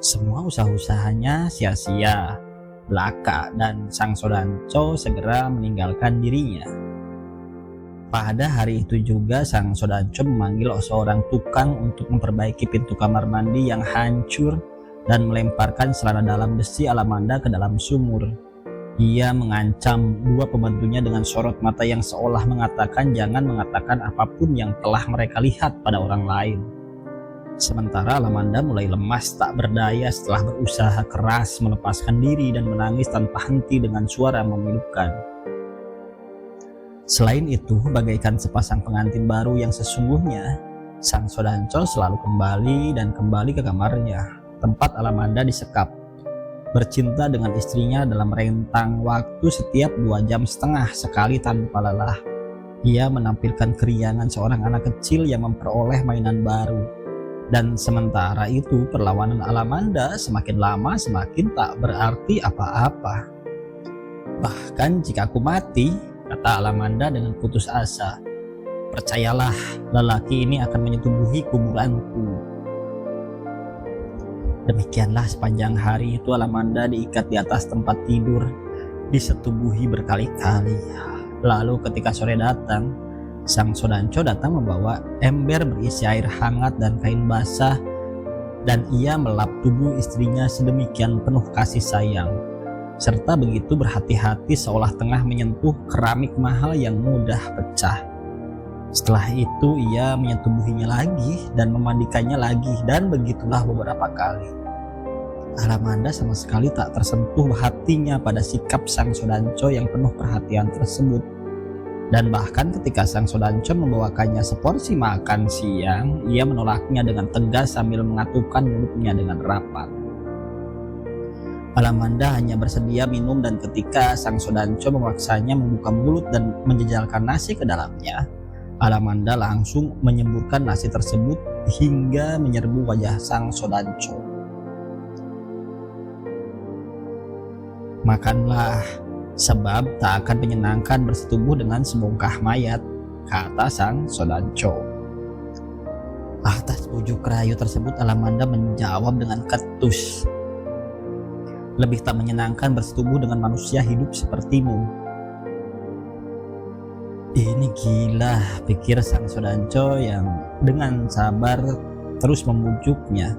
Semua usaha-usahanya sia-sia belaka dan sang Sodanco segera meninggalkan dirinya. Pada hari itu juga sang Sodanco memanggil seorang tukang untuk memperbaiki pintu kamar mandi yang hancur dan melemparkan celana dalam besi Alamanda ke dalam sumur. Ia mengancam dua pembantunya dengan sorot mata yang seolah mengatakan jangan mengatakan apapun yang telah mereka lihat pada orang lain. Sementara Alamanda mulai lemas tak berdaya setelah berusaha keras melepaskan diri dan menangis tanpa henti dengan suara memilukan. Selain itu, bagaikan sepasang pengantin baru yang sesungguhnya, sang Sodanco selalu kembali ke kamarnya, tempat Alamanda disekap. Bercinta dengan istrinya dalam rentang waktu setiap 2,5 jam sekali tanpa lelah. Ia menampilkan keriangan seorang anak kecil yang memperoleh mainan baru. Dan sementara itu perlawanan Alamanda semakin lama semakin tak berarti apa-apa. "Bahkan jika aku mati," kata Alamanda dengan putus asa, Percayalah, lelaki ini akan menyetubuhi kuburanku. Demikianlah sepanjang hari itu Alamanda diikat di atas tempat tidur, disetubuhi berkali-kali. Lalu ketika sore datang, sang Sodanco datang membawa ember berisi air hangat dan kain basah, dan ia melap tubuh istrinya sedemikian penuh kasih sayang, serta begitu berhati-hati seolah tengah menyentuh keramik mahal yang mudah pecah. Setelah itu ia menyetubuhinya lagi dan memandikannya lagi, dan begitulah beberapa kali. Alamanda sama sekali tak tersentuh hatinya pada sikap sang Sodanco yang penuh perhatian tersebut. Dan bahkan ketika sang Sodanco membawakannya seporsi makan siang, ia menolaknya dengan tegas sambil mengatupkan mulutnya dengan rapat. Alamanda hanya bersedia minum, dan ketika sang Sodanco memaksanya membuka mulut dan menjejalkan nasi ke dalamnya, Alamanda langsung menyemburkan nasi tersebut hingga menyerbu wajah sang Sodanco. "Makanlah, sebab tak akan menyenangkan bersetubuh dengan sebongkah mayat," kata sang Sodanco. Atas bujuk rayu tersebut Alamanda menjawab dengan ketus, "Lebih tak menyenangkan bersetubuh dengan manusia hidup sepertimu." Ini gila, pikir sang Sodanco yang dengan sabar terus membujuknya.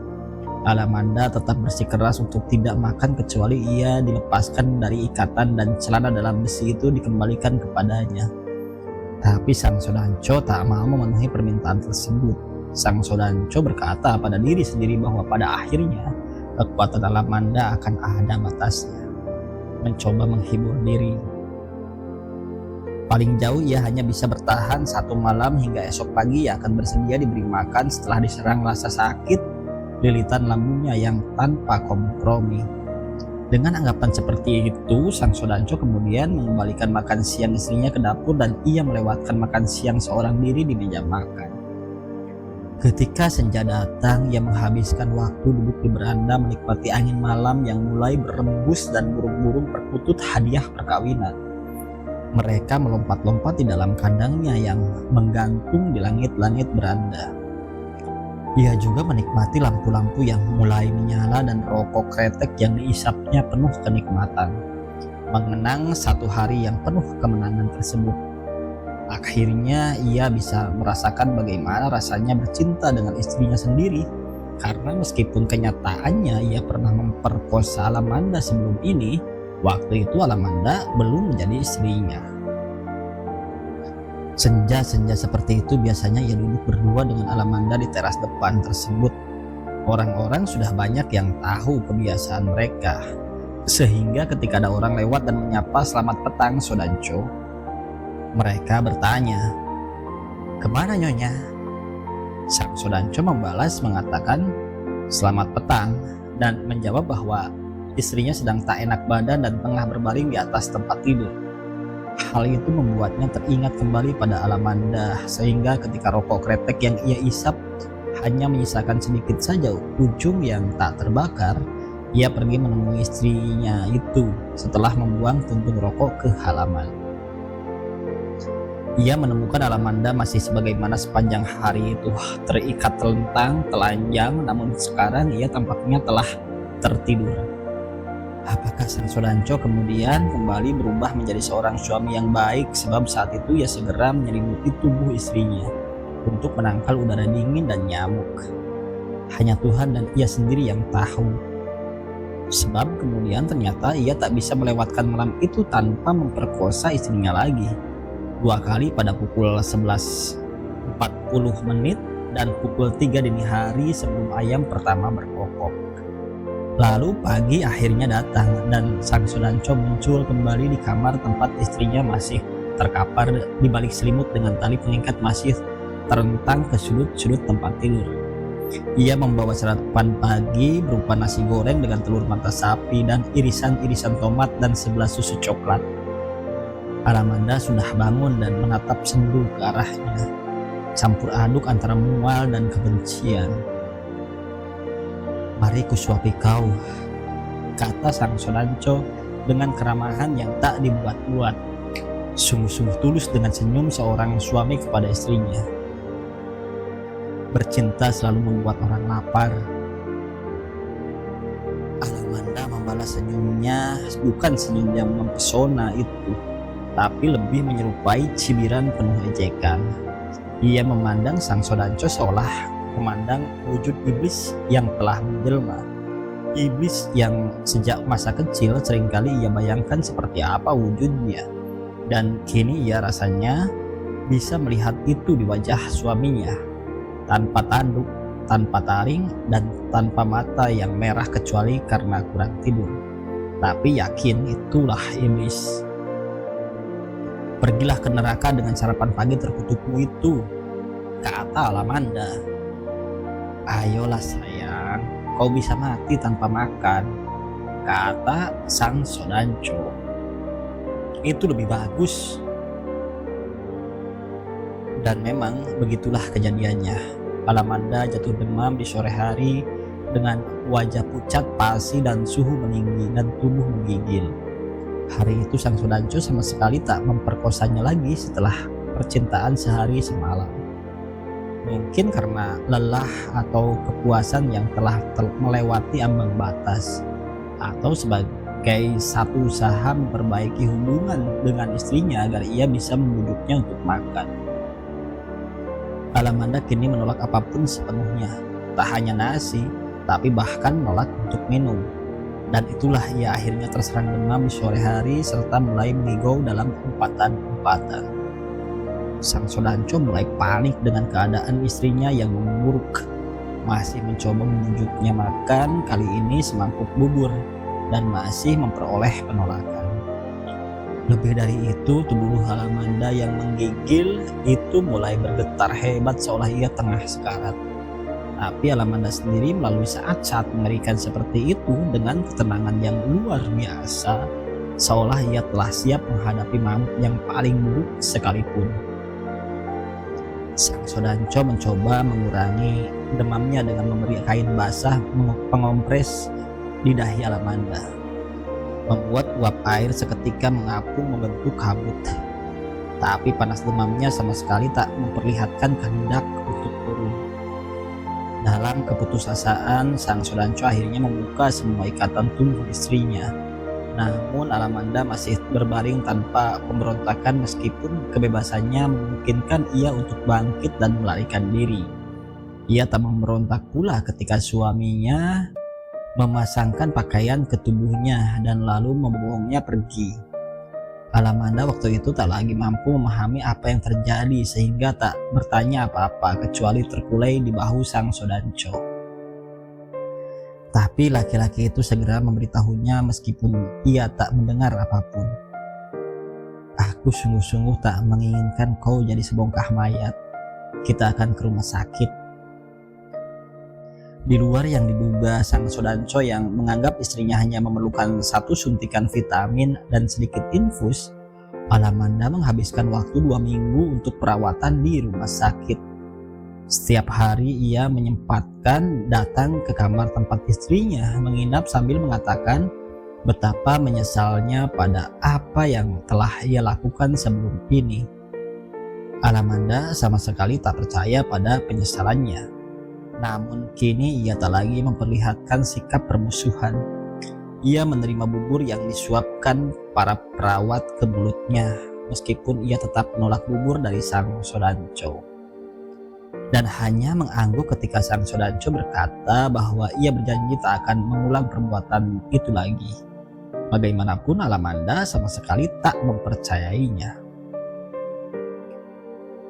Alamanda tetap bersikeras untuk tidak makan kecuali ia dilepaskan dari ikatan dan celana dalam besi itu dikembalikan kepadanya. Tapi sang Sodanco tak mau memenuhi permintaan tersebut. Sang Sodanco berkata pada diri sendiri bahwa pada akhirnya kekuatan Alamanda akan ada batasnya. Mencoba menghibur diri. Paling jauh ia hanya bisa bertahan 1 malam, hingga esok pagi ia akan bersedia diberi makan setelah diserang rasa sakit lilitan lambungnya yang tanpa kompromi. Dengan anggapan seperti itu, sang Sodanco kemudian mengembalikan makan siang istrinya ke dapur, dan ia melewatkan makan siang seorang diri di meja makan. Ketika senja datang, ia menghabiskan waktu duduk di beranda menikmati angin malam yang mulai berembus dan burung-burung perkutut hadiah perkawinan. Mereka melompat-lompat di dalam kandangnya yang menggantung di langit-langit beranda. Ia juga menikmati lampu-lampu yang mulai menyala dan rokok kretek yang diisapnya penuh kenikmatan. Mengenang satu hari yang penuh kemenangan tersebut. Akhirnya ia bisa merasakan bagaimana rasanya bercinta dengan istrinya sendiri. Karena meskipun kenyataannya ia pernah memperkosa Alamanda sebelum ini, waktu itu Alamanda belum menjadi istrinya. Senja-senja seperti itu biasanya ia duduk berdua dengan Alamanda di teras depan tersebut. Orang-orang sudah banyak yang tahu kebiasaan mereka, sehingga ketika ada orang lewat dan menyapa "Selamat petang, Sodanco," mereka bertanya, "Kemana Nyonya?" Sang Sodanco membalas mengatakan "Selamat petang," dan menjawab bahwa istrinya sedang tak enak badan dan tengah berbaring di atas tempat tidur. Hal itu membuatnya teringat kembali pada Alamanda, sehingga ketika rokok kretek yang ia isap hanya menyisakan sedikit saja ujung yang tak terbakar, ia pergi menemui istrinya itu setelah membuang puntung rokok ke halaman. Ia menemukan Alamanda masih sebagaimana sepanjang hari itu, terikat telentang, telanjang, namun sekarang ia tampaknya telah tertidur. Apakah sang Sodanco kemudian kembali berubah menjadi seorang suami yang baik, sebab saat itu ia segera menyelimuti tubuh istrinya untuk menangkal udara dingin dan nyamuk. Hanya Tuhan dan ia sendiri yang tahu. Sebab kemudian ternyata ia tak bisa melewatkan malam itu tanpa memperkosa istrinya lagi. 2 kali pada pukul 11.40 dan pukul 3 dini hari sebelum ayam pertama berkokok. Lalu pagi akhirnya datang dan sang Sodanco muncul kembali di kamar tempat istrinya masih terkapar di balik selimut dengan tali pengikat masih terentang ke sudut-sudut tempat tidur. Ia membawa sarapan pagi berupa nasi goreng dengan telur mata sapi dan irisan-irisan tomat dan 11 susu coklat. Alamanda sudah bangun dan menatap sendu ke arahnya, campur aduk antara mual dan kebencian. "Mari kusuapi kau," kata sang Sodanco dengan keramahan yang tak dibuat-buat. Sungguh-sungguh tulus dengan senyum seorang suami kepada istrinya. Bercinta selalu membuat orang lapar. Alamanda membalas senyumnya bukan senyum yang mempesona itu, tapi lebih menyerupai cibiran penuh ejekan. Ia memandang sang Sodanco seolah memandang wujud iblis yang telah menjelma. Iblis yang sejak masa kecil seringkali ia bayangkan seperti apa wujudnya. Dan kini ia rasanya bisa melihat itu di wajah suaminya. Tanpa tanduk, tanpa taring, dan tanpa mata yang merah kecuali karena kurang tidur. Tapi yakin itulah iblis. Pergilah ke neraka dengan sarapan pagi terkutukmu itu, kata Alamanda. Ayolah sayang, kau bisa mati tanpa makan, kata sang Sodanco. Itu lebih bagus. Dan memang begitulah kejadiannya. Alamanda jatuh demam di sore hari dengan wajah pucat pasi dan suhu meninggi dan tubuh menggigil. Hari itu sang Sodanco sama sekali tak memperkosanya lagi setelah percintaan sehari semalam. Mungkin karena lelah atau kepuasan yang telah melewati ambang batas, atau sebagai satu usaha memperbaiki hubungan dengan istrinya agar ia bisa membujuknya untuk makan. Alamanda kini menolak apapun sepenuhnya, tak hanya nasi, tapi bahkan menolak untuk minum. Dan itulah ia akhirnya terserang demam di sore hari serta mulai mengigau dalam umpatan-umpatan. Sang Sodanco mulai panik dengan keadaan istrinya yang memburuk. Masih mencoba membujuknya makan, kali ini semangkuk bubur, dan masih memperoleh penolakan. Lebih dari itu, tubuh Alamanda yang menggigil itu mulai bergetar hebat seolah ia tengah sekarat. Tapi Alamanda sendiri melalui saat-saat mengerikan seperti itu dengan ketenangan yang luar biasa, seolah ia telah siap menghadapi maut yang paling buruk sekalipun. Sang Sodanco mencoba mengurangi demamnya dengan memberi kain basah pengompres di dahi Alamanda, membuat uap air seketika mengapung membentuk kabut. Tapi panas demamnya sama sekali tak memperlihatkan kehendak untuk turun. Dalam keputusasaan, sang Sodanco akhirnya membuka semua ikatan tubuh istrinya. Namun Alamanda masih berbaring tanpa pemberontakan meskipun kebebasannya memungkinkan ia untuk bangkit dan melarikan diri. Ia tak memberontak pula ketika suaminya memasangkan pakaian ke tubuhnya dan lalu membuangnya pergi. Alamanda waktu itu tak lagi mampu memahami apa yang terjadi sehingga tak bertanya apa-apa kecuali terkulai di bahu sang Sodanco. Tapi laki-laki itu segera memberitahunya meskipun ia tak mendengar apapun. Aku sungguh-sungguh tak menginginkan kau jadi sebongkah mayat. Kita akan ke rumah sakit. Di luar yang diduga sang Sodanco yang menganggap istrinya hanya memerlukan satu suntikan vitamin dan sedikit infus, Alamanda menghabiskan waktu 2 minggu untuk perawatan di rumah sakit. Setiap hari ia menyempatkan datang ke kamar tempat istrinya menginap sambil mengatakan betapa menyesalnya pada apa yang telah ia lakukan sebelum ini. Alamanda sama sekali tak percaya pada penyesalannya. Namun kini ia tak lagi memperlihatkan sikap permusuhan. Ia menerima bubur yang disuapkan para perawat ke mulutnya, meskipun ia tetap menolak bubur dari sang Sodanco. Dan hanya mengangguk ketika sang Sodanco berkata bahwa ia berjanji tak akan mengulang perbuatan itu lagi. Bagaimanapun Alamanda sama sekali tak mempercayainya.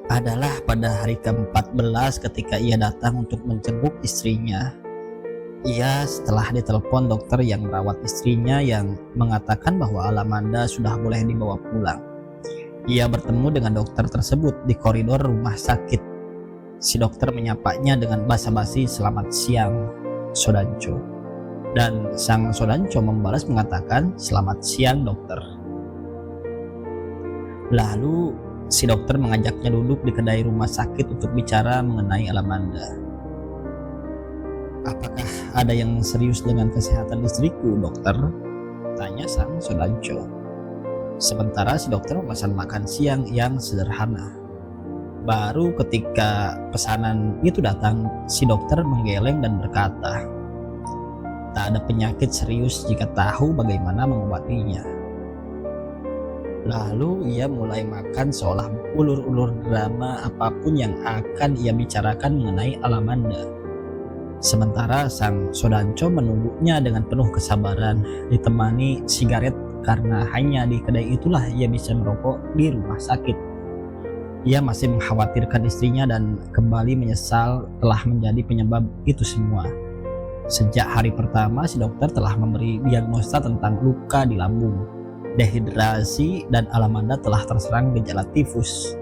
Adalah pada hari ke-14 ketika ia datang untuk menjenguk istrinya. Ia setelah ditelepon dokter yang merawat istrinya yang mengatakan bahwa Alamanda sudah boleh dibawa pulang. Ia bertemu dengan dokter tersebut di koridor rumah sakit. Si dokter menyapanya dengan basa-basi selamat siang, Sodanco. Dan sang Sodanco membalas mengatakan selamat siang dokter. Lalu si dokter mengajaknya duduk di kedai rumah sakit untuk bicara mengenai Alamanda. Apakah ada yang serius dengan kesehatan istriku, dokter? Tanya sang Sodanco. Sementara si dokter memesan makan siang yang sederhana. Baru ketika pesanan itu datang, si dokter menggeleng dan berkata, tak ada penyakit serius jika tahu bagaimana mengobatinya. Lalu ia mulai makan seolah ulur-ulur drama apapun yang akan ia bicarakan mengenai Alamanda. Sementara sang Sodanco menunggunya dengan penuh kesabaran, ditemani sigaret karena hanya di kedai itulah ia bisa merokok di rumah sakit. Ia masih mengkhawatirkan istrinya dan kembali menyesal telah menjadi penyebab itu semua. Sejak hari pertama, si dokter telah memberi diagnosa tentang luka di lambung, dehidrasi, dan Alamanda telah terserang gejala tifus.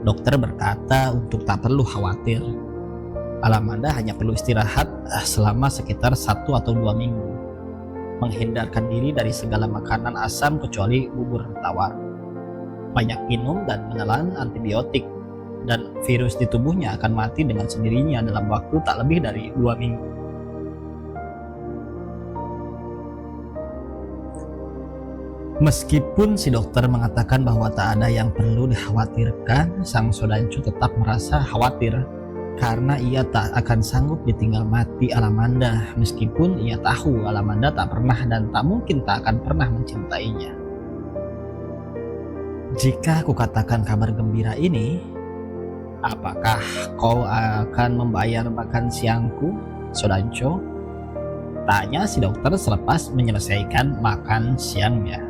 Dokter berkata untuk tak perlu khawatir. Alamanda hanya perlu istirahat selama sekitar 1 atau 2 minggu. Menghindarkan diri dari segala makanan asam kecuali bubur tawar. Banyak minum dan menelan antibiotik, dan virus di tubuhnya akan mati dengan sendirinya dalam waktu tak lebih dari 2 minggu. Meskipun si dokter mengatakan bahwa tak ada yang perlu dikhawatirkan, sang Sodanco tetap merasa khawatir karena ia tak akan sanggup ditinggal mati Alamanda, meskipun ia tahu Alamanda tak pernah dan tak mungkin tak akan pernah mencintainya. Jika aku katakan kabar gembira ini, apakah kau akan membayar makan siangku, Sodanco? Tanya si dokter selepas menyelesaikan makan siangnya.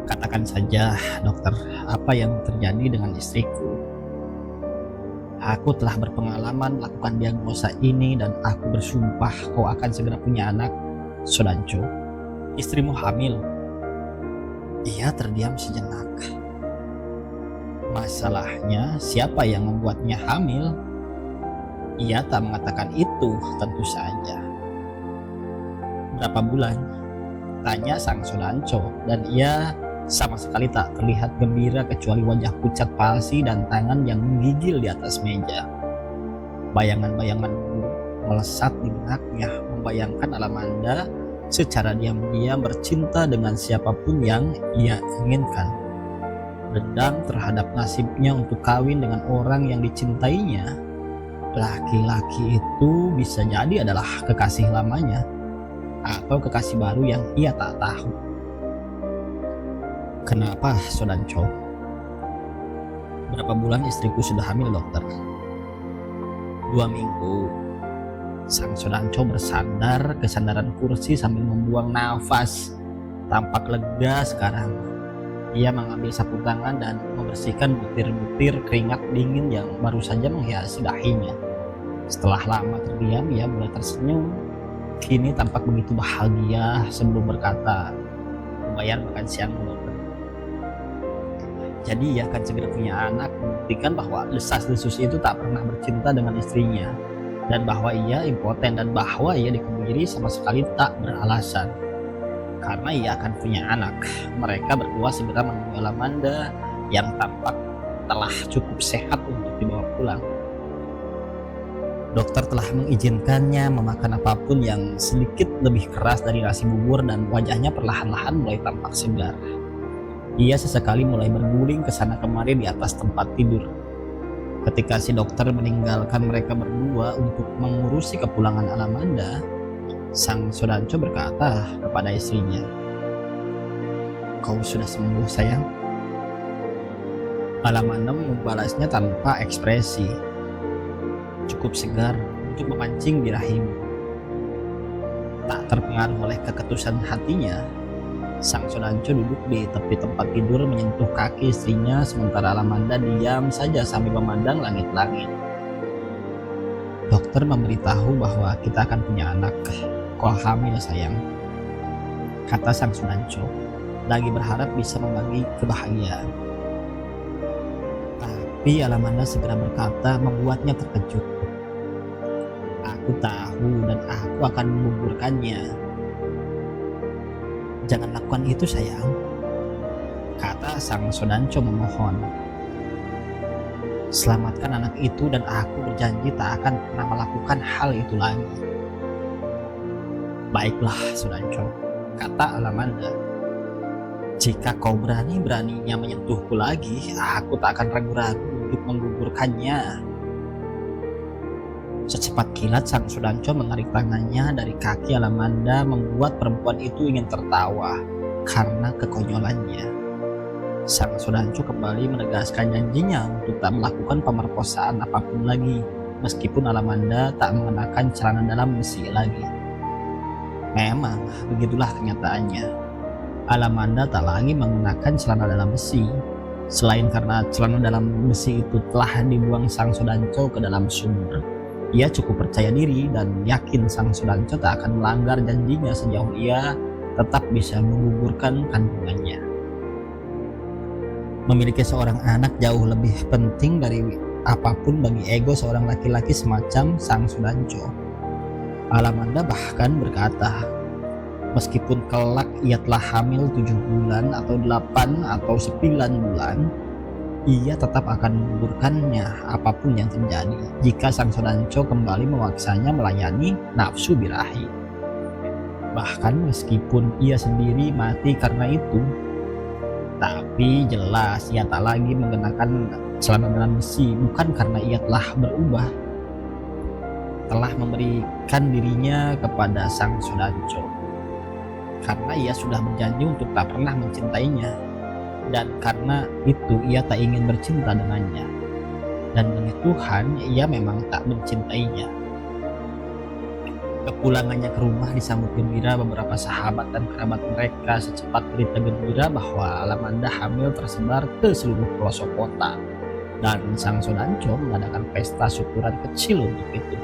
Katakan saja, dokter, apa yang terjadi dengan istriku? Aku telah berpengalaman melakukan diagnosa ini dan aku bersumpah kau akan segera punya anak, Sodanco. Istrimu hamil. Ia terdiam sejenak. Masalahnya, siapa yang membuatnya hamil? Ia tak mengatakan itu, tentu saja. Berapa bulan? Tanya sang Sodanco, dan ia sama sekali tak terlihat gembira kecuali wajah pucat palsi dan tangan yang menggigil di atas meja. Bayangan-bayangan melesat di benaknya, membayangkan Alamanda secara diam-diam bercinta dengan siapapun yang ia inginkan. Dendam terhadap nasibnya untuk kawin dengan orang yang dicintainya. Laki-laki itu bisa jadi adalah kekasih lamanya atau kekasih baru yang ia tak tahu. Kenapa, Sodanco? Berapa bulan istriku sudah hamil, dokter? 2 minggu. Sang Sodanco bersandar ke sandaran kursi sambil membuang nafas. Tampak lega sekarang. Ia mengambil sapu tangan dan membersihkan butir-butir keringat dingin yang baru saja menghiasi dahinya. Setelah lama terdiam, ia mulai tersenyum. Kini tampak begitu bahagia sebelum berkata, "Membayar makan siang, dokter." Jadi ia akan segera punya anak, membuktikan bahwa desas-desus itu tak pernah bercinta dengan istrinya, dan bahwa ia impoten, dan bahwa ia dikebiri sama sekali tak beralasan. Karena ia akan punya anak, mereka berdua segera menemui Alamanda yang tampak telah cukup sehat untuk dibawa pulang. Dokter telah mengizinkannya memakan apapun yang sedikit lebih keras dari nasi bubur, dan wajahnya perlahan-lahan mulai tampak segar. Ia sesekali mulai berguling ke sana kemari di atas tempat tidur. Ketika si dokter meninggalkan mereka berdua untuk mengurusi kepulangan Alamanda, sang Sodanco berkata kepada istrinya, "Kau sudah sembuh, sayang?" Alamanda membalasnya tanpa ekspresi. Cukup segar untuk memancing birahimu. Tak terpengaruh oleh keketusan hatinya, sang Sodanco duduk di tepi tempat tidur menyentuh kaki istrinya, sementara Alamanda diam saja sambil memandang langit-langit. Dokter memberitahu bahwa kita akan punya anak. Kau hamil, sayang, kata sang Sodanco, lagi berharap bisa membagi kebahagiaan. Tapi Alamanda segera berkata membuatnya terkejut. Aku tahu dan aku akan menggugurkannya. Jangan lakukan itu, sayang, kata sang Sodanco memohon. Selamatkan anak itu dan aku berjanji tak akan pernah melakukan hal itu lagi. Baiklah, Sodanco, kata Alamanda. Jika kau berani-beraninya menyentuhku lagi, aku tak akan ragu-ragu untuk menggugurkannya. Secepat kilat sang Sudanco menarik tangannya dari kaki Alamanda, membuat perempuan itu ingin tertawa karena kekonyolannya. Sang Sudanco kembali menegaskan janjinya untuk tak melakukan pemerkosaan apapun lagi, meskipun Alamanda tak mengenakan celana dalam besi lagi. Memang begitulah kenyataannya. Alamanda tak lagi mengenakan celana dalam besi, selain karena celana dalam besi itu telah dibuang sang Sudanco ke dalam sumur. Ia cukup percaya diri dan yakin sang Sudanco tak akan melanggar janjinya sejauh ia tetap bisa menggugurkan kandungannya. Memiliki seorang anak jauh lebih penting dari apapun bagi ego seorang laki-laki semacam sang Sudanco. Alamanda bahkan berkata, meskipun kelak ia telah hamil 7 bulan atau 8 atau 9 bulan, ia tetap akan menggugurkannya apapun yang terjadi jika sang Sudanco kembali memaksanya melayani nafsu birahi. Bahkan meskipun ia sendiri mati karena itu, tapi jelas ia tak lagi mengenakan celana dalam besi, bukan karena ia telah berubah, telah memberikan dirinya kepada sang Sudanco, karena ia sudah berjanji untuk tak pernah mencintainya. Dan karena itu ia tak ingin bercinta dengannya, dan demi Tuhan ia memang tak mencintainya. Kepulangannya ke rumah disambut gembira beberapa sahabat dan kerabat mereka. Secepat berita gembira bahwa Alamanda hamil tersebar ke seluruh pelosok kota, dan sang Sudanco mengadakan pesta syukuran kecil untuk itu.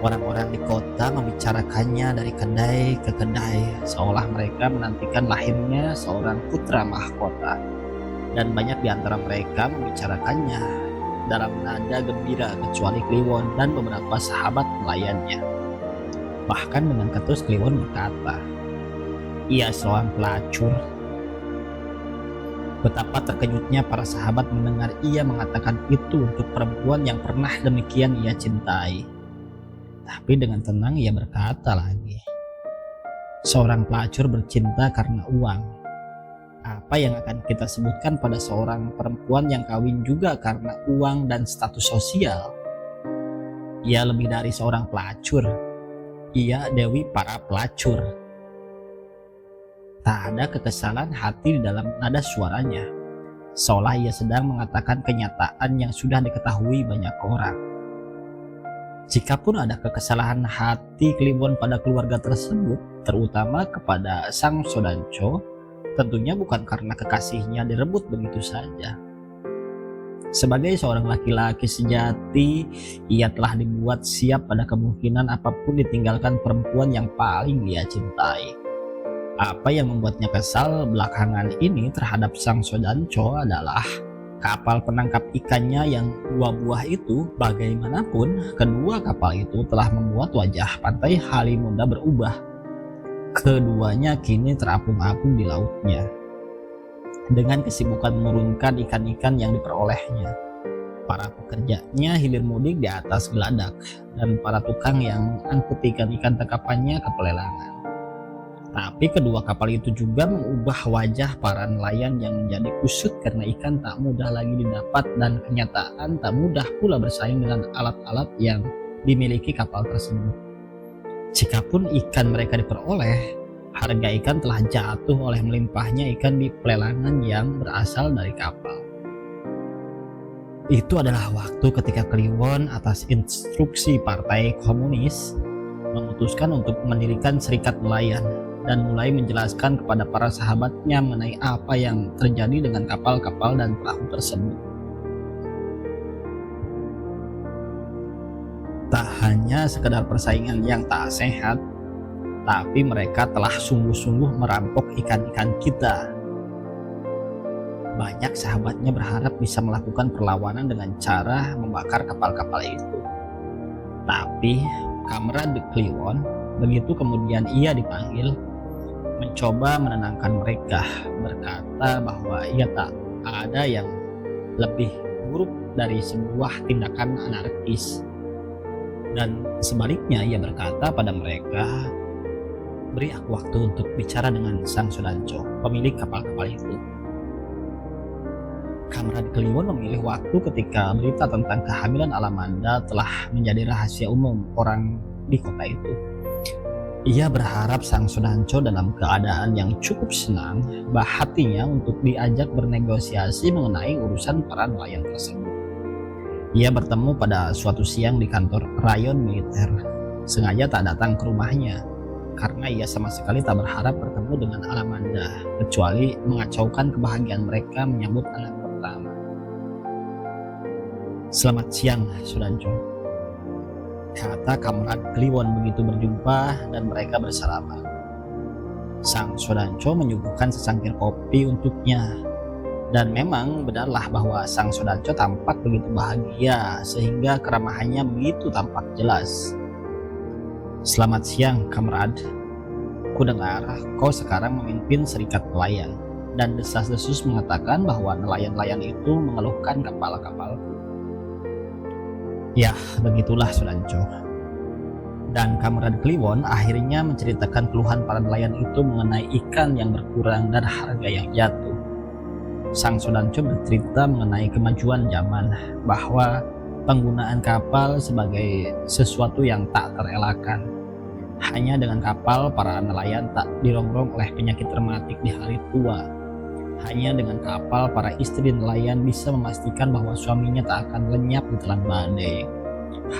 Orang-orang di kota membicarakannya dari kedai ke kedai, seolah mereka menantikan lahirnya seorang putra mahkota. Dan banyak di antara mereka membicarakannya dalam nada gembira kecuali Kliwon dan beberapa sahabat pelayannya. Bahkan dengan ketus Kliwon berkata, "Ia seorang pelacur." Betapa terkejutnya para sahabat mendengar ia mengatakan itu untuk perempuan yang pernah demikian ia cintai. Tapi dengan tenang ia berkata lagi, seorang pelacur bercinta karena uang. Apa yang akan kita sebutkan pada seorang perempuan yang kawin juga karena uang dan status sosial? Ia lebih dari seorang pelacur. Ia dewi para pelacur. Tak ada kekesalan hati di dalam nada suaranya, seolah ia sedang mengatakan kenyataan yang sudah diketahui banyak orang. Jikapun ada kekesalan hati Kliwon pada keluarga tersebut, terutama kepada sang Sudanco, tentunya bukan karena kekasihnya direbut begitu saja. Sebagai seorang laki-laki sejati, ia telah dibuat siap pada kemungkinan apapun ditinggalkan perempuan yang paling dia cintai. Apa yang membuatnya kesal belakangan ini terhadap sang Sudanco adalah kapal penangkap ikannya yang 2 buah itu. Bagaimanapun, kedua kapal itu telah membuat wajah pantai Halimunda berubah. Keduanya kini terapung-apung di lautnya, dengan kesibukan menurunkan ikan-ikan yang diperolehnya. Para pekerjanya hilir mudik di atas geladak, dan para tukang yang angkut ikan-ikan tangkapannya ke pelelangan. Tapi kedua kapal itu juga mengubah wajah para nelayan yang menjadi kusut karena ikan tak mudah lagi didapat, dan kenyataan tak mudah pula bersaing dengan alat-alat yang dimiliki kapal tersebut. Jikapun ikan mereka diperoleh, harga ikan telah jatuh oleh melimpahnya ikan di pelelangan yang berasal dari kapal. Itu adalah waktu ketika Kliwon atas instruksi Partai Komunis memutuskan untuk mendirikan serikat nelayan dan mulai menjelaskan kepada para sahabatnya mengenai apa yang terjadi dengan kapal-kapal dan perahu tersebut. Tak hanya sekedar persaingan yang tak sehat, tapi mereka telah sungguh-sungguh merampok ikan-ikan kita. Banyak sahabatnya berharap bisa melakukan perlawanan dengan cara membakar kapal-kapal itu. Tapi Kamrad Kliwon, begitu kemudian ia dipanggil, mencoba menenangkan mereka, berkata bahwa ia tak ada yang lebih buruk dari sebuah tindakan anarkis. Dan sebaliknya ia berkata pada mereka Beri aku waktu untuk bicara dengan Sang Sudanco, pemilik kapal-kapal itu. Kamran Kliwon memilih waktu ketika berita tentang kehamilan Alamanda telah menjadi rahasia umum orang di kota itu. Ia berharap Sang Sudanco dalam keadaan yang cukup senang hatinya untuk diajak bernegosiasi mengenai urusan para nelayan tersebut. Ia bertemu pada suatu siang di kantor rayon militer, sengaja tak datang ke rumahnya karena ia sama sekali tak berharap bertemu dengan Alamanda, kecuali mengacaukan kebahagiaan mereka menyambut anak pertama. "Selamat siang, Sudanco," kata Kamran Kliwon begitu berjumpa dan mereka bersalaman. Sang Sudanco menyuguhkan secangkir kopi untuknya. Dan memang benarlah bahwa Sang Sudanco tampak begitu bahagia sehingga keramahannya begitu tampak jelas. "Selamat siang, Kamrad. Kudengar kau sekarang memimpin serikat nelayan." Dan desas-desus mengatakan bahwa nelayan-nelayan itu mengeluhkan kapal-kapalku. "Ya, begitulah, Sudanco." Dan Kamran Kliwon akhirnya menceritakan keluhan para nelayan itu mengenai ikan yang berkurang dan harga yang jatuh. Sang Sudanco bercerita mengenai kemajuan zaman, bahwa penggunaan kapal sebagai sesuatu yang tak terelakkan. Hanya dengan kapal para nelayan tak dirongrong oleh penyakit rematik di hari tua. Hanya dengan kapal para istri nelayan bisa memastikan bahwa suaminya tak akan lenyap di telan badai.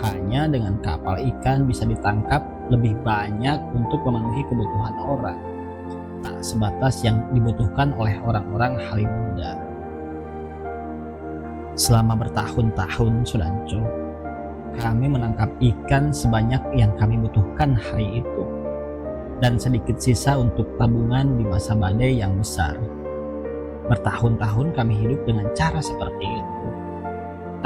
Hanya dengan kapal ikan bisa ditangkap lebih banyak untuk memenuhi kebutuhan orang, tak sebatas yang dibutuhkan oleh orang-orang halim muda. Selama bertahun-tahun, Sudanco, kami menangkap ikan sebanyak yang kami butuhkan hari itu, dan sedikit sisa untuk tabungan di masa badai yang besar. Bertahun-tahun kami hidup dengan cara seperti itu.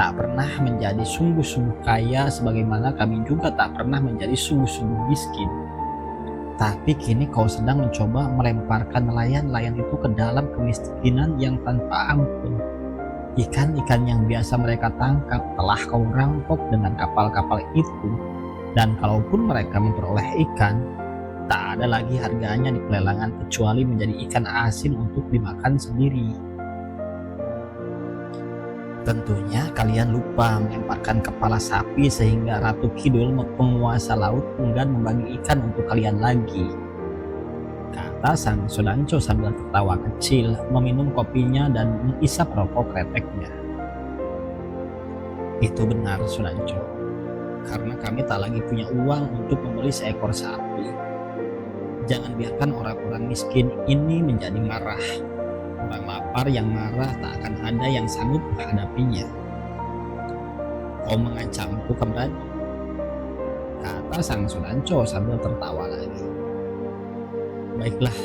Tak pernah menjadi sungguh-sungguh kaya, sebagaimana kami juga tak pernah menjadi sungguh-sungguh miskin. Tapi kini kau sedang mencoba melemparkan nelayan-nelayan itu ke dalam kemiskinan yang tanpa ampun. Ikan-ikan yang biasa mereka tangkap telah kau rampok dengan kapal-kapal itu, dan kalaupun mereka memperoleh ikan, tak ada lagi harganya di pelelangan kecuali menjadi ikan asin untuk dimakan sendiri. Tentunya kalian lupa melemparkan kepala sapi sehingga Ratu Kidul, penguasa laut, enggan membagi ikan untuk kalian lagi, kata Sang Sudanco sambil tertawa kecil, meminum kopinya dan mengisap rokok kreteknya. "Itu benar, Sudanco, karena kami tak lagi punya uang untuk membeli seekor sapi. Jangan biarkan orang-orang miskin ini menjadi marah. Orang lapar yang marah tak akan ada yang sanggup menghadapinya." "Kau mengancamku, Kamran?" kata Sang Sudanco sambil tertawa lagi. "Baiklah,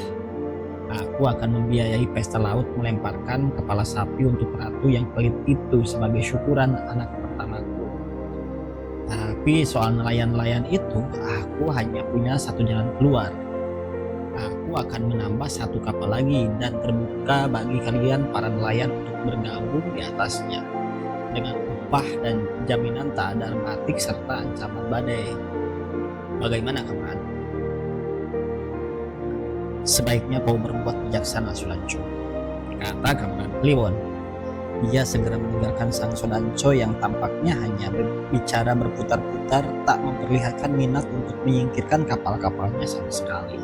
aku akan membiayai pesta laut melemparkan kepala sapi untuk ratu yang pelit itu sebagai syukuran anak pertamaku. Tapi soal nelayan-nelayan itu, aku hanya punya satu jalan keluar. Aku akan menambah satu kapal lagi dan terbuka bagi kalian para nelayan untuk bergabung di atasnya, dengan upah dan jaminan tak ada rematik serta ancaman badai. Bagaimana, Kamran?" "Sebaiknya kau berbuat bijaksana, Sudanco," kata Kamran Kliwon. Ia segera meninggalkan Sang Sudanco yang tampaknya hanya berbicara berputar-putar, tak memperlihatkan minat untuk menyingkirkan kapal-kapalnya sama sekali.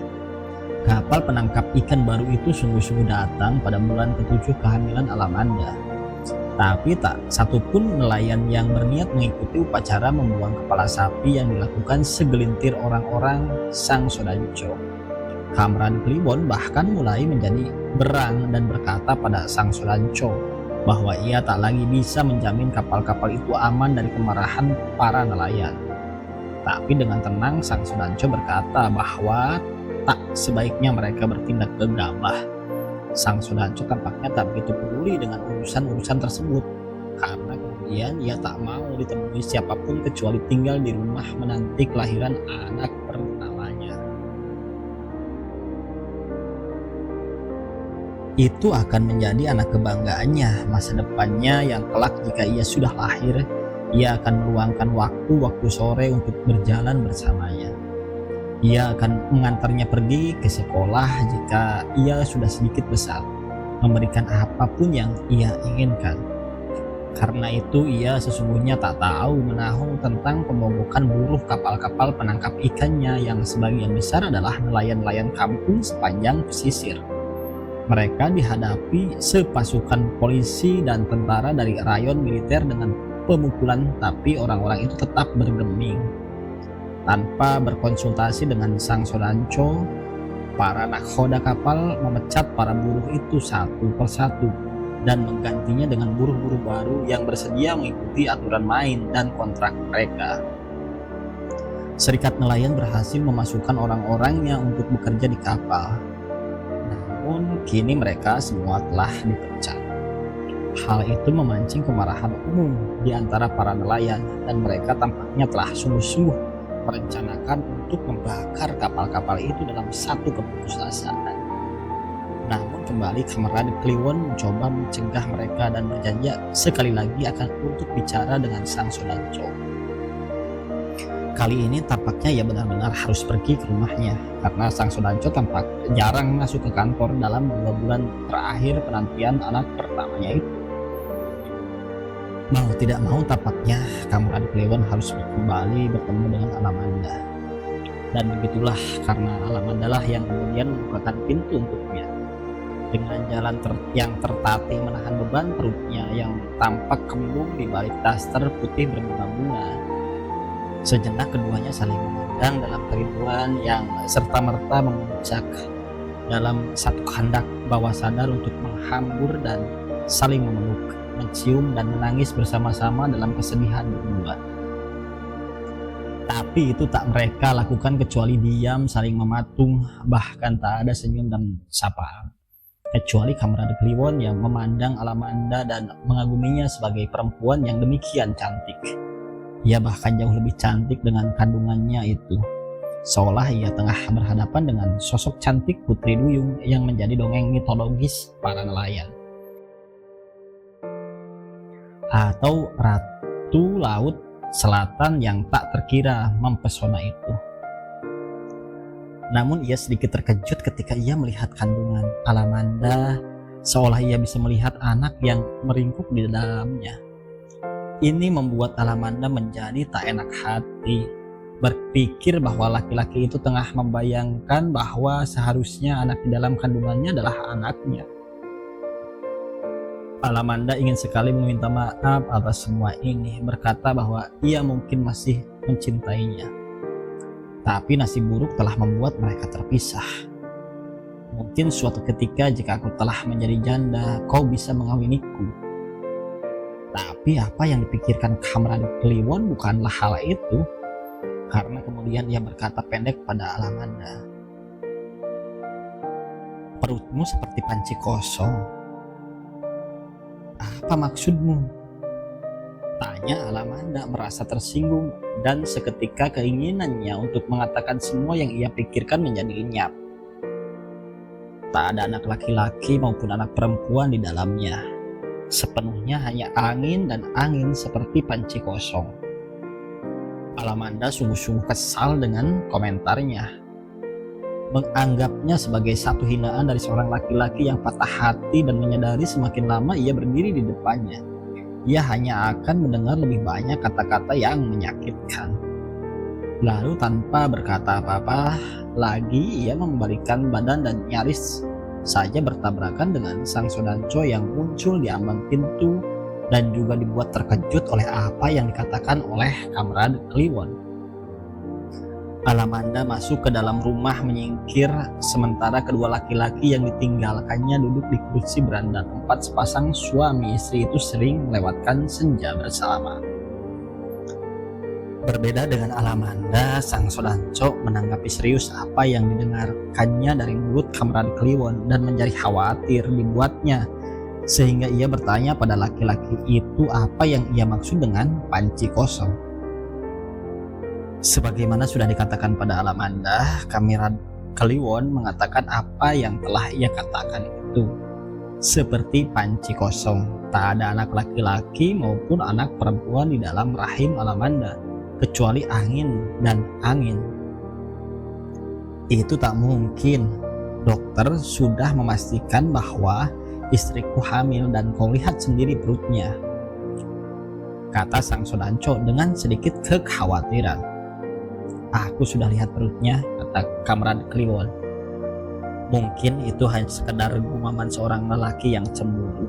Kapal penangkap ikan baru itu sungguh-sungguh datang pada bulan ke-7 kehamilan Alamanda. Tapi tak satupun nelayan yang berniat mengikuti upacara membuang kepala sapi yang dilakukan segelintir orang-orang Sang Sudanco. Kamran Kliwon bahkan mulai menjadi berang dan berkata pada Sang Sudanco bahwa ia tak lagi bisa menjamin kapal-kapal itu aman dari kemarahan para nelayan. Tapi dengan tenang Sang Sudanco berkata bahwa tak sebaiknya mereka bertindak gegabah. Sang Sudanco tampaknya tak begitu peduli dengan urusan-urusan tersebut, karena kemudian ia tak mau ditemui siapapun kecuali tinggal di rumah menanti kelahiran anak pertamanya. Itu akan menjadi anak kebanggaannya masa depannya yang kelak jika ia sudah lahir, ia akan meluangkan waktu-waktu sore untuk berjalan bersamanya. Ia akan mengantarnya pergi ke sekolah jika ia sudah sedikit besar, memberikan apapun yang ia inginkan. Karena itu ia sesungguhnya tak tahu menahu tentang pemogokan buruh kapal-kapal penangkap ikannya yang sebagian besar adalah nelayan-nelayan kampung sepanjang pesisir. Mereka dihadapi sepasukan polisi dan tentara dari rayon militer dengan pemukulan, tapi orang-orang itu tetap bergeming. Tanpa berkonsultasi dengan sang Sodanco, para nakhoda kapal memecat para buruh itu satu persatu dan menggantinya dengan buruh-buruh baru yang bersedia mengikuti aturan main dan kontrak mereka. Serikat nelayan berhasil memasukkan orang-orangnya untuk bekerja di kapal. Namun kini mereka semua telah dipecat. Hal itu memancing kemarahan umum di antara para nelayan dan mereka tampaknya telah sungguh-sungguh merencanakan untuk membakar kapal-kapal itu dalam satu keputusasaan. Namun kembali Kamerad Kliwon mencoba mencegah mereka dan berjanji sekali lagi akan untuk bicara dengan sang Sodanco. Kali ini tampaknya ia benar-benar harus pergi ke rumahnya karena sang Sodanco tampak jarang masuk ke kantor dalam 2 bulan terakhir penantian anak pertamanya itu. Mau tidak mau tampaknya Kamerad Kliwon harus kembali bertemu dengan Alamanda. Dan begitulah, karena Alamanda lah yang kemudian membukakan pintu untuknya. Dengan jalan yang tertatih menahan beban perutnya yang tampak kembung di balik daster putih berbunga-bunga. Sejenak keduanya saling memandang dalam kerinduan yang serta-merta memuncak dalam satu kehendak bawah sadar untuk menghambur dan saling memeluk, mencium dan menangis bersama-sama dalam kesedihan berdua. Tapi itu tak mereka lakukan kecuali diam saling mematung, bahkan tak ada senyum dan sapaan. Kecuali Kamerad Kliwon yang memandang Alamanda dan mengaguminya sebagai perempuan yang demikian cantik. Ia bahkan jauh lebih cantik dengan kandungannya itu. Seolah ia tengah berhadapan dengan sosok cantik Putri Duyung yang menjadi dongeng mitologis para nelayan. Atau Ratu Laut Selatan yang tak terkira mempesona itu. Namun ia sedikit terkejut ketika ia melihat kandungan Alamanda, seolah ia bisa melihat anak yang meringkuk di dalamnya. Ini membuat Alamanda menjadi tak enak hati, berpikir bahwa laki-laki itu tengah membayangkan bahwa seharusnya anak di dalam kandungannya adalah anaknya. Alamanda ingin sekali meminta maaf atas semua ini, berkata bahwa ia mungkin masih mencintainya. Tapi nasib buruk telah membuat mereka terpisah. Mungkin suatu ketika jika aku telah menjadi janda, kau bisa mengawiniku. Tapi apa yang dipikirkan Kamerad Kliwon bukanlah hal itu, karena kemudian ia berkata pendek pada Alamanda, "Perutmu seperti panci kosong. Apa maksudmu?" Tanya Alamanda merasa tersinggung dan seketika keinginannya untuk mengatakan semua yang ia pikirkan menjadi lenyap. Tak ada anak laki-laki maupun anak perempuan di dalamnya. Sepenuhnya hanya angin dan angin seperti panci kosong. Alamanda sungguh-sungguh kesal dengan komentarnya. Menganggapnya sebagai satu hinaan dari seorang laki-laki yang patah hati dan menyadari semakin lama ia berdiri di depannya, ia hanya akan mendengar lebih banyak kata-kata yang menyakitkan. Lalu tanpa berkata apa-apa lagi, ia membalikkan badan dan nyaris saja bertabrakan dengan sang Sodanco yang muncul di ambang pintu dan juga dibuat terkejut oleh apa yang dikatakan oleh Kamerad Kliwon. Alamanda masuk ke dalam rumah menyingkir, sementara kedua laki-laki yang ditinggalkannya duduk di kursi beranda tempat sepasang suami istri itu sering melewatkan senja bersama. Berbeda dengan Alamanda, sang Sodanco menanggapi serius apa yang didengarkannya dari mulut Kamerad Kliwon dan menjadi khawatir dibuatnya, sehingga ia bertanya pada laki-laki itu apa yang ia maksud dengan panci kosong. Sebagaimana sudah dikatakan pada Alamanda, Kamerad Kliwon mengatakan apa yang telah ia katakan itu. Seperti panci kosong, tak ada anak laki-laki maupun anak perempuan di dalam rahim Alamanda, kecuali angin dan angin. Itu tak mungkin. Dokter sudah memastikan bahwa istriku hamil dan kau lihat sendiri perutnya, kata Sang Sodanco dengan sedikit kekhawatiran. Aku sudah lihat perutnya, kata Kamran Kliwon. Mungkin itu hanya sekedar gumaman seorang lelaki yang cemburu.